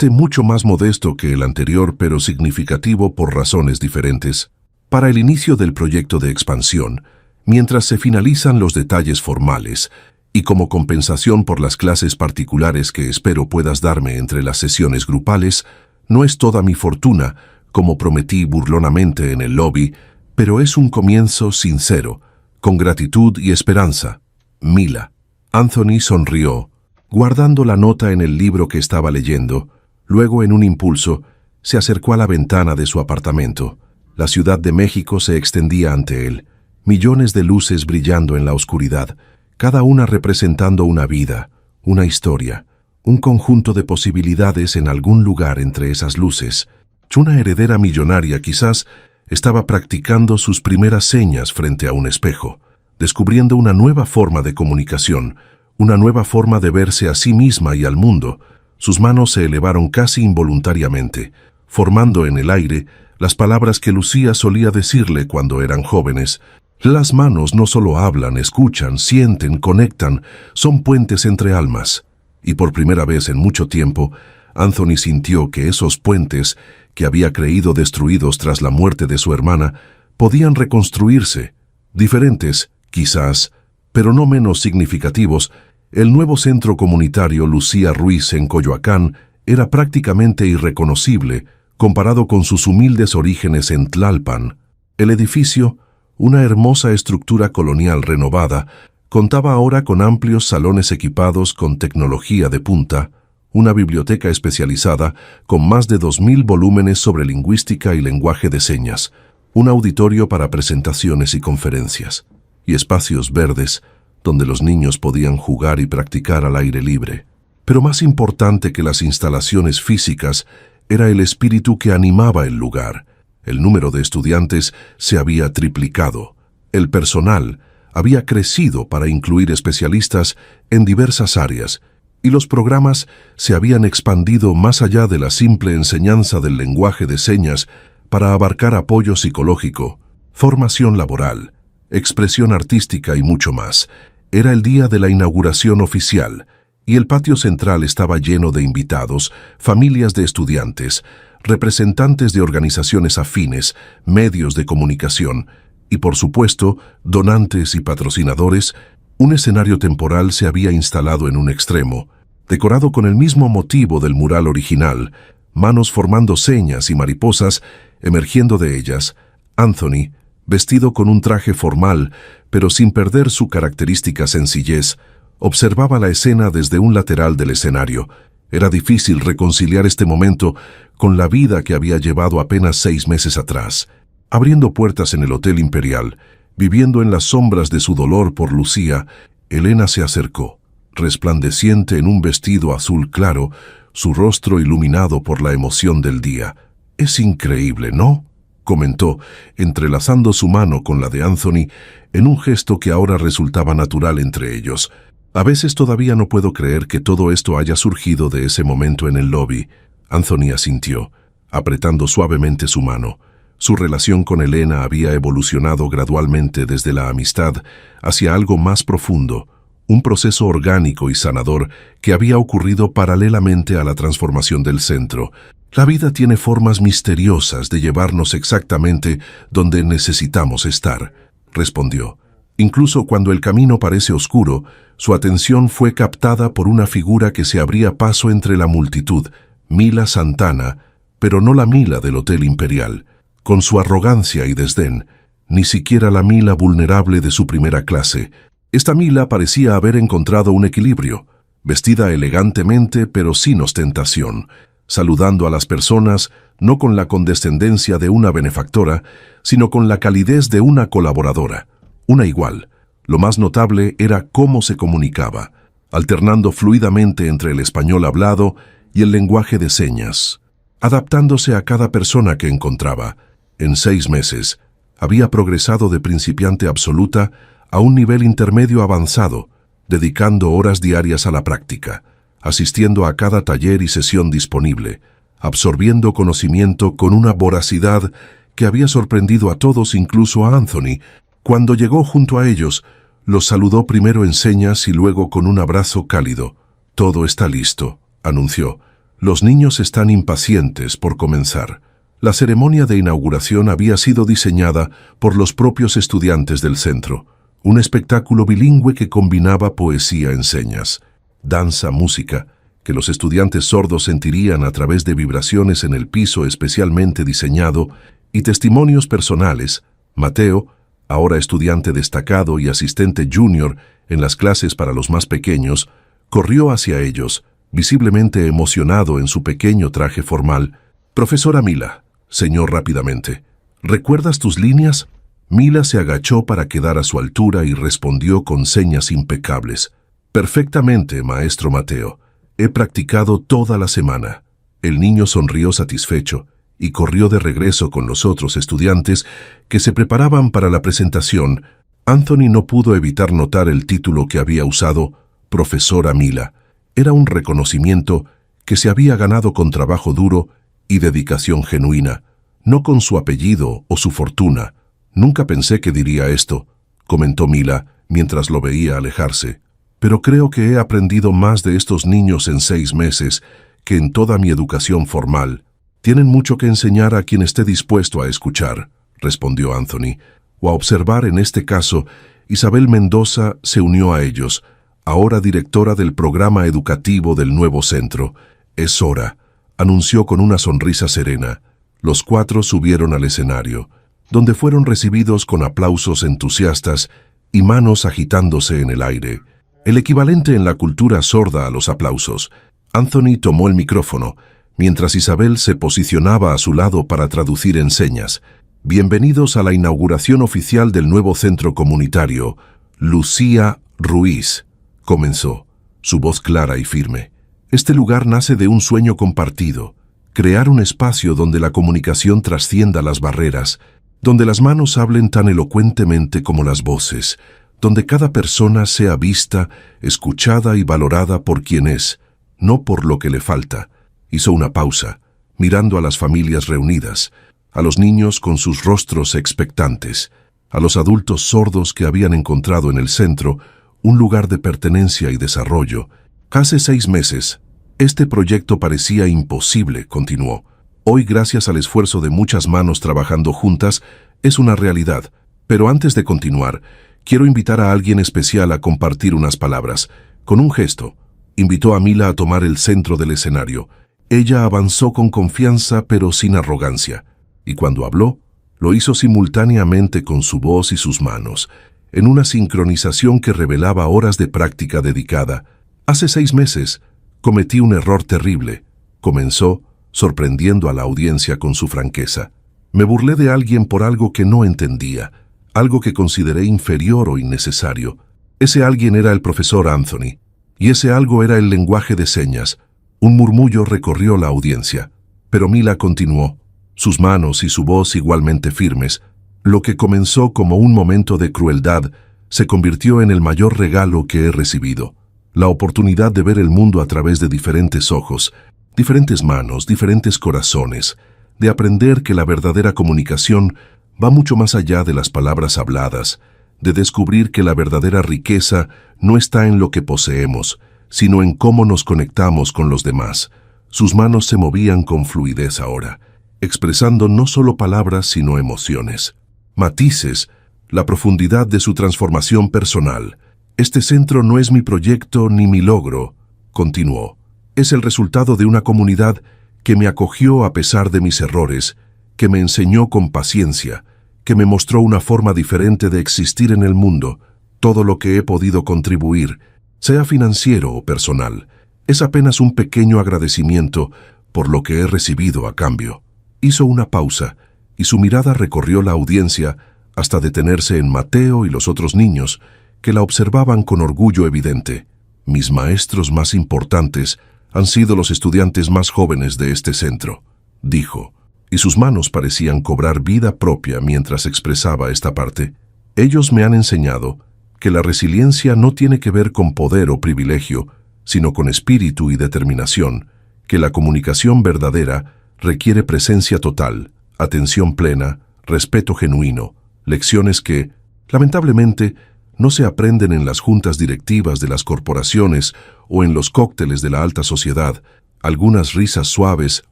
mucho más modesto que el anterior pero significativo por razones diferentes, para el inicio del proyecto de expansión, mientras se finalizan los detalles formales, y como compensación por las clases particulares que espero puedas darme entre las sesiones grupales. No es toda mi fortuna, como prometí burlonamente en el lobby, pero es un comienzo sincero, con gratitud y esperanza. Mila. Anthony sonrió, guardando la nota en el libro que estaba leyendo. Luego, en un impulso, se acercó a la ventana de su apartamento. La Ciudad de México se extendía ante él, millones de luces brillando en la oscuridad, cada una representando una vida, una historia, un conjunto de posibilidades en algún lugar entre esas luces. Una heredera millonaria quizás estaba practicando sus primeras señas frente a un espejo, descubriendo una nueva forma de comunicación, una nueva forma de verse a sí misma y al mundo. Sus manos se elevaron casi involuntariamente, formando en el aire las palabras que Lucía solía decirle cuando eran jóvenes. Las manos no solo hablan, escuchan, sienten, conectan, son puentes entre almas. Y por primera vez en mucho tiempo, Anthony sintió que esos puentes, que había creído destruidos tras la muerte de su hermana, podían reconstruirse, diferentes, quizás, pero no menos significativos. El nuevo centro comunitario Lucía Ruiz en Coyoacán era prácticamente irreconocible comparado con sus humildes orígenes en Tlalpan. El edificio, una hermosa estructura colonial renovada, contaba ahora con amplios salones equipados con tecnología de punta, una biblioteca especializada con más de 2000 volúmenes sobre lingüística y lenguaje de señas, un auditorio para presentaciones y conferencias, y espacios verdes donde los niños podían jugar y practicar al aire libre. Pero más importante que las instalaciones físicas era el espíritu que animaba el lugar. El número de estudiantes se había triplicado. El personal había crecido para incluir especialistas en diversas áreas, y los programas se habían expandido más allá de la simple enseñanza del lenguaje de señas para abarcar apoyo psicológico, formación laboral, expresión artística y mucho más. Era el día de la inauguración oficial, y el patio central estaba lleno de invitados, familias de estudiantes, representantes de organizaciones afines, medios de comunicación y, por supuesto, donantes y patrocinadores. Un escenario temporal se había instalado en un extremo, decorado con el mismo motivo del mural original, manos formando señas y mariposas emergiendo de ellas. Anthony, vestido con un traje formal, pero sin perder su característica sencillez, observaba la escena desde un lateral del escenario. Era difícil reconciliar este momento con la vida que había llevado apenas 6 meses atrás, abriendo puertas en el Hotel Imperial, viviendo en las sombras de su dolor por Lucía. Elena se acercó, resplandeciente en un vestido azul claro, su rostro iluminado por la emoción del día. «Es increíble, ¿no?», comentó, entrelazando su mano con la de Anthony en un gesto que ahora resultaba natural entre ellos. «A veces todavía no puedo creer que todo esto haya surgido de ese momento en el lobby». Anthony asintió, apretando suavemente su mano. Su relación con Elena había evolucionado gradualmente desde la amistad hacia algo más profundo, un proceso orgánico y sanador que había ocurrido paralelamente a la transformación del centro. La vida tiene formas misteriosas de llevarnos exactamente donde necesitamos estar, respondió. Incluso cuando el camino parece oscuro, su atención fue captada por una figura que se abría paso entre la multitud, Mila Santana, pero no la Mila del Hotel Imperial. Con su arrogancia y desdén, ni siquiera la Mila vulnerable de su primera clase. Esta Mila parecía haber encontrado un equilibrio, vestida elegantemente pero sin ostentación, saludando a las personas no con la condescendencia de una benefactora, sino con la calidez de una colaboradora, una igual. Lo más notable era cómo se comunicaba, alternando fluidamente entre el español hablado y el lenguaje de señas, adaptándose a cada persona que encontraba. En 6 meses, había progresado de principiante absoluta a un nivel intermedio avanzado, dedicando horas diarias a la práctica, asistiendo a cada taller y sesión disponible, absorbiendo conocimiento con una voracidad que había sorprendido a todos, incluso a Anthony. Cuando llegó junto a ellos, los saludó primero en señas y luego con un abrazo cálido. «Todo está listo», anunció. «Los niños están impacientes por comenzar». La ceremonia de inauguración había sido diseñada por los propios estudiantes del centro, un espectáculo bilingüe que combinaba poesía en señas, danza, música, que los estudiantes sordos sentirían a través de vibraciones en el piso especialmente diseñado, y testimonios personales. Mateo, ahora estudiante destacado y asistente junior en las clases para los más pequeños, corrió hacia ellos, visiblemente emocionado en su pequeño traje formal. «Profesora Mila», señor rápidamente, «¿recuerdas tus líneas?» Mila se agachó para quedar a su altura y respondió con señas impecables. «Perfectamente, maestro Mateo. He practicado toda la semana». El niño sonrió satisfecho y corrió de regreso con los otros estudiantes que se preparaban para la presentación. Anthony no pudo evitar notar el título que había usado, Profesora Mila. Era un reconocimiento que se había ganado con trabajo duro y dedicación genuina, no con su apellido o su fortuna. «Nunca pensé que diría esto», comentó Mila mientras lo veía alejarse. «Pero creo que he aprendido más de estos niños en 6 meses que en toda mi educación formal. Tienen mucho que enseñar a quien esté dispuesto a escuchar», respondió Anthony. «O a observar». En este caso, Isabel Mendoza se unió a ellos, ahora directora del programa educativo del nuevo centro. «Es hora», anunció con una sonrisa serena. Los 4 subieron al escenario, donde fueron recibidos con aplausos entusiastas y manos agitándose en el aire, el equivalente en la cultura sorda a los aplausos. Anthony tomó el micrófono, mientras Isabel se posicionaba a su lado para traducir en señas. «Bienvenidos a la inauguración oficial del nuevo centro comunitario. Lucía Ruiz», comenzó, su voz clara y firme. «Este lugar nace de un sueño compartido, crear un espacio donde la comunicación trascienda las barreras, donde las manos hablen tan elocuentemente como las voces, donde cada persona sea vista, escuchada y valorada por quien es, no por lo que le falta». Hizo una pausa, mirando a las familias reunidas, a los niños con sus rostros expectantes, a los adultos sordos que habían encontrado en el centro un lugar de pertenencia y desarrollo. «Hace 6 meses, este proyecto parecía imposible», continuó. «Hoy, gracias al esfuerzo de muchas manos trabajando juntas, es una realidad. Pero antes de continuar, quiero invitar a alguien especial a compartir unas palabras». Con un gesto, invitó a Mila a tomar el centro del escenario. Ella avanzó con confianza pero sin arrogancia, y cuando habló, lo hizo simultáneamente con su voz y sus manos, en una sincronización que revelaba horas de práctica dedicada. «Hace 6 meses, cometí un error terrible», comenzó, sorprendiendo a la audiencia con su franqueza. «Me burlé de alguien por algo que no entendía, algo que consideré inferior o innecesario. Ese alguien era el profesor Anthony, y ese algo era el lenguaje de señas». Un murmullo recorrió la audiencia, pero Mila continuó, sus manos y su voz igualmente firmes. «Lo que comenzó como un momento de crueldad se convirtió en el mayor regalo que he recibido. La oportunidad de ver el mundo a través de diferentes ojos, diferentes manos, diferentes corazones, de aprender que la verdadera comunicación va mucho más allá de las palabras habladas, de descubrir que la verdadera riqueza no está en lo que poseemos, sino en cómo nos conectamos con los demás. Sus manos se movían con fluidez ahora, expresando no solo palabras sino emociones, matices, la profundidad de su transformación personal. Este centro no es mi proyecto ni mi logro, continuó. Es el resultado de una comunidad que me acogió a pesar de mis errores, que me enseñó con paciencia, que me mostró una forma diferente de existir en el mundo. Todo lo que he podido contribuir, sea financiero o personal, es apenas un pequeño agradecimiento por lo que he recibido a cambio. Hizo una pausa y su mirada recorrió la audiencia hasta detenerse en Mateo y los otros niños, que la observaban con orgullo evidente. Mis maestros más importantes han sido los estudiantes más jóvenes de este centro, dijo, y sus manos parecían cobrar vida propia mientras expresaba esta parte. Ellos me han enseñado que la resiliencia no tiene que ver con poder o privilegio, sino con espíritu y determinación, que la comunicación verdadera requiere presencia total, atención plena, respeto genuino, lecciones que, lamentablemente, no se aprenden en las juntas directivas de las corporaciones o en los cócteles de la alta sociedad. Algunas risas suaves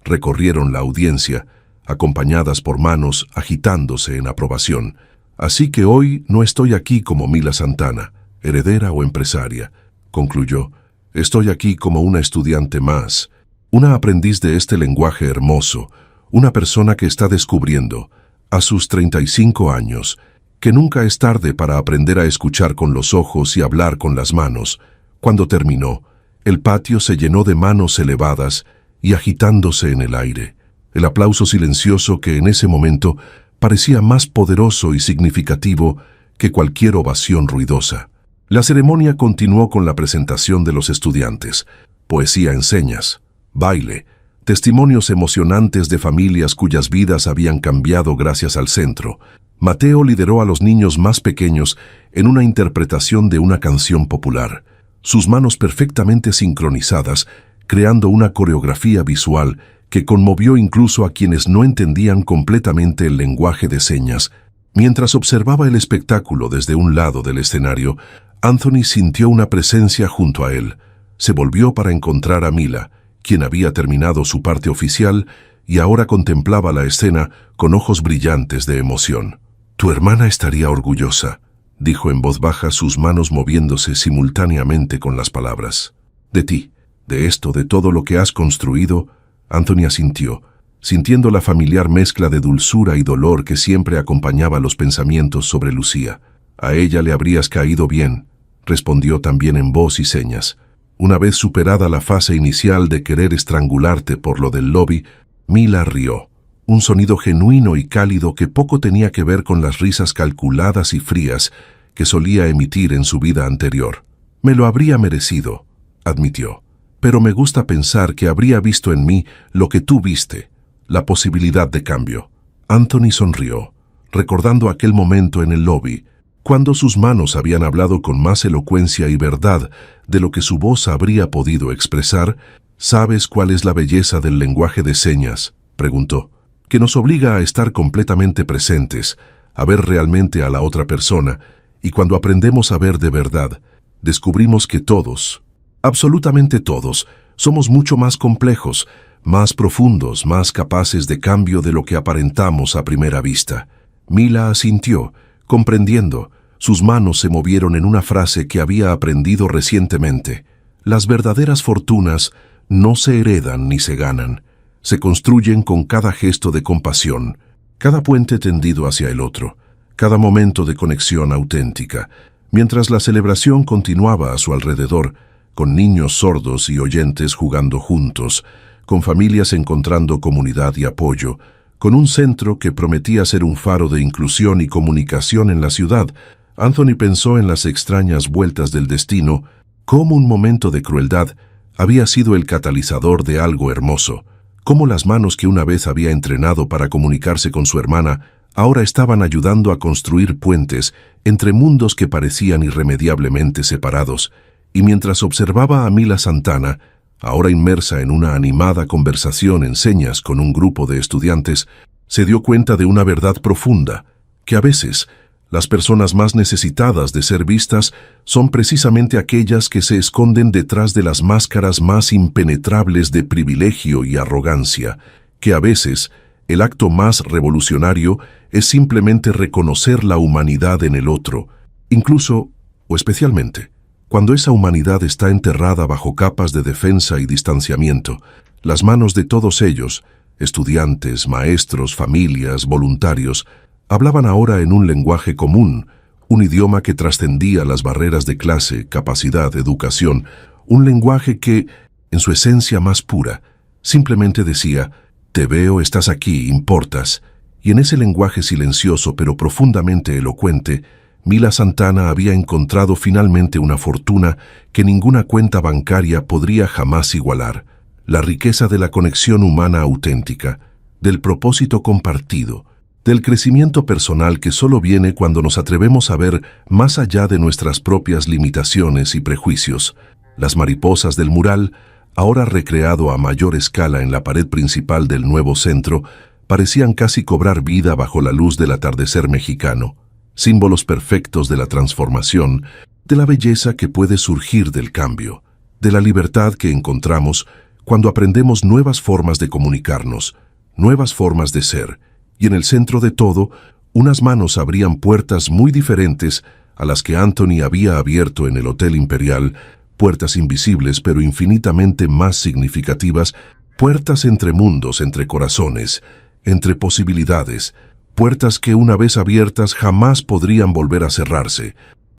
recorrieron la audiencia, acompañadas por manos agitándose en aprobación. Así que hoy no estoy aquí como Mila Santana, heredera o empresaria, concluyó. Estoy aquí como una estudiante más, una aprendiz de este lenguaje hermoso, una persona que está descubriendo, a sus 35 años, que nunca es tarde para aprender a escuchar con los ojos y hablar con las manos. Cuando terminó, el patio se llenó de manos elevadas y agitándose en el aire. El aplauso silencioso que en ese momento parecía más poderoso y significativo que cualquier ovación ruidosa. La ceremonia continuó con la presentación de los estudiantes, poesía en señas, baile, testimonios emocionantes de familias cuyas vidas habían cambiado gracias al centro. Mateo lideró a los niños más pequeños en una interpretación de una canción popular, sus manos perfectamente sincronizadas, creando una coreografía visual que conmovió incluso a quienes no entendían completamente el lenguaje de señas. Mientras observaba el espectáculo desde un lado del escenario, Anthony sintió una presencia junto a él. Se volvió para encontrar a Mila, quien había terminado su parte oficial y ahora contemplaba la escena con ojos brillantes de emoción. «Tu hermana estaría orgullosa», dijo en voz baja, sus manos moviéndose simultáneamente con las palabras. «De ti, de esto, de todo lo que has construido». Anthony asintió, sintiendo la familiar mezcla de dulzura y dolor que siempre acompañaba los pensamientos sobre Lucía. «A ella le habrías caído bien», respondió también en voz y señas. Una vez superada la fase inicial de querer estrangularte por lo del lobby, Mila rió. Un sonido genuino y cálido que poco tenía que ver con las risas calculadas y frías que solía emitir en su vida anterior. «Me lo habría merecido», admitió. «Pero me gusta pensar que habría visto en mí lo que tú viste, la posibilidad de cambio». Anthony sonrió, recordando aquel momento en el lobby, cuando sus manos habían hablado con más elocuencia y verdad de lo que su voz habría podido expresar. «¿Sabes cuál es la belleza del lenguaje de señas?», preguntó. «Que nos obliga a estar completamente presentes, a ver realmente a la otra persona, y cuando aprendemos a ver de verdad, descubrimos que todos, absolutamente todos, somos mucho más complejos, más profundos, más capaces de cambio de lo que aparentamos a primera vista». Mila asintió, comprendiendo. Sus manos se movieron en una frase que había aprendido recientemente. «Las verdaderas fortunas no se heredan ni se ganan. Se construyen con cada gesto de compasión, cada puente tendido hacia el otro, cada momento de conexión auténtica». Mientras la celebración continuaba a su alrededor, con niños sordos y oyentes jugando juntos, con familias encontrando comunidad y apoyo, con un centro que prometía ser un faro de inclusión y comunicación en la ciudad, Anthony pensó en las extrañas vueltas del destino, cómo un momento de crueldad había sido el catalizador de algo hermoso, cómo las manos que una vez había entrenado para comunicarse con su hermana ahora estaban ayudando a construir puentes entre mundos que parecían irremediablemente separados. Y mientras observaba a Mila Santana, ahora inmersa en una animada conversación en señas con un grupo de estudiantes, se dio cuenta de una verdad profunda, que a veces las personas más necesitadas de ser vistas son precisamente aquellas que se esconden detrás de las máscaras más impenetrables de privilegio y arrogancia, que a veces el acto más revolucionario es simplemente reconocer la humanidad en el otro, incluso o especialmente cuando esa humanidad está enterrada bajo capas de defensa y distanciamiento. Las manos de todos ellos, estudiantes, maestros, familias, voluntarios, hablaban ahora en un lenguaje común, un idioma que trascendía las barreras de clase, capacidad, educación, un lenguaje que, en su esencia más pura, simplemente decía: «Te veo, estás aquí, importas». Y en ese lenguaje silencioso pero profundamente elocuente, Mila Santana había encontrado finalmente una fortuna que ninguna cuenta bancaria podría jamás igualar: la riqueza de la conexión humana auténtica, del propósito compartido, del crecimiento personal que solo viene cuando nos atrevemos a ver más allá de nuestras propias limitaciones y prejuicios. Las mariposas del mural, ahora recreado a mayor escala en la pared principal del nuevo centro, parecían casi cobrar vida bajo la luz del atardecer mexicano, símbolos perfectos de la transformación, de la belleza que puede surgir del cambio, de la libertad que encontramos cuando aprendemos nuevas formas de comunicarnos, nuevas formas de ser. Y en el centro de todo, unas manos abrían puertas muy diferentes a las que Anthony había abierto en el Hotel Imperial, puertas invisibles pero infinitamente más significativas, puertas entre mundos, entre corazones, entre posibilidades, puertas que una vez abiertas jamás podrían volver a cerrarse,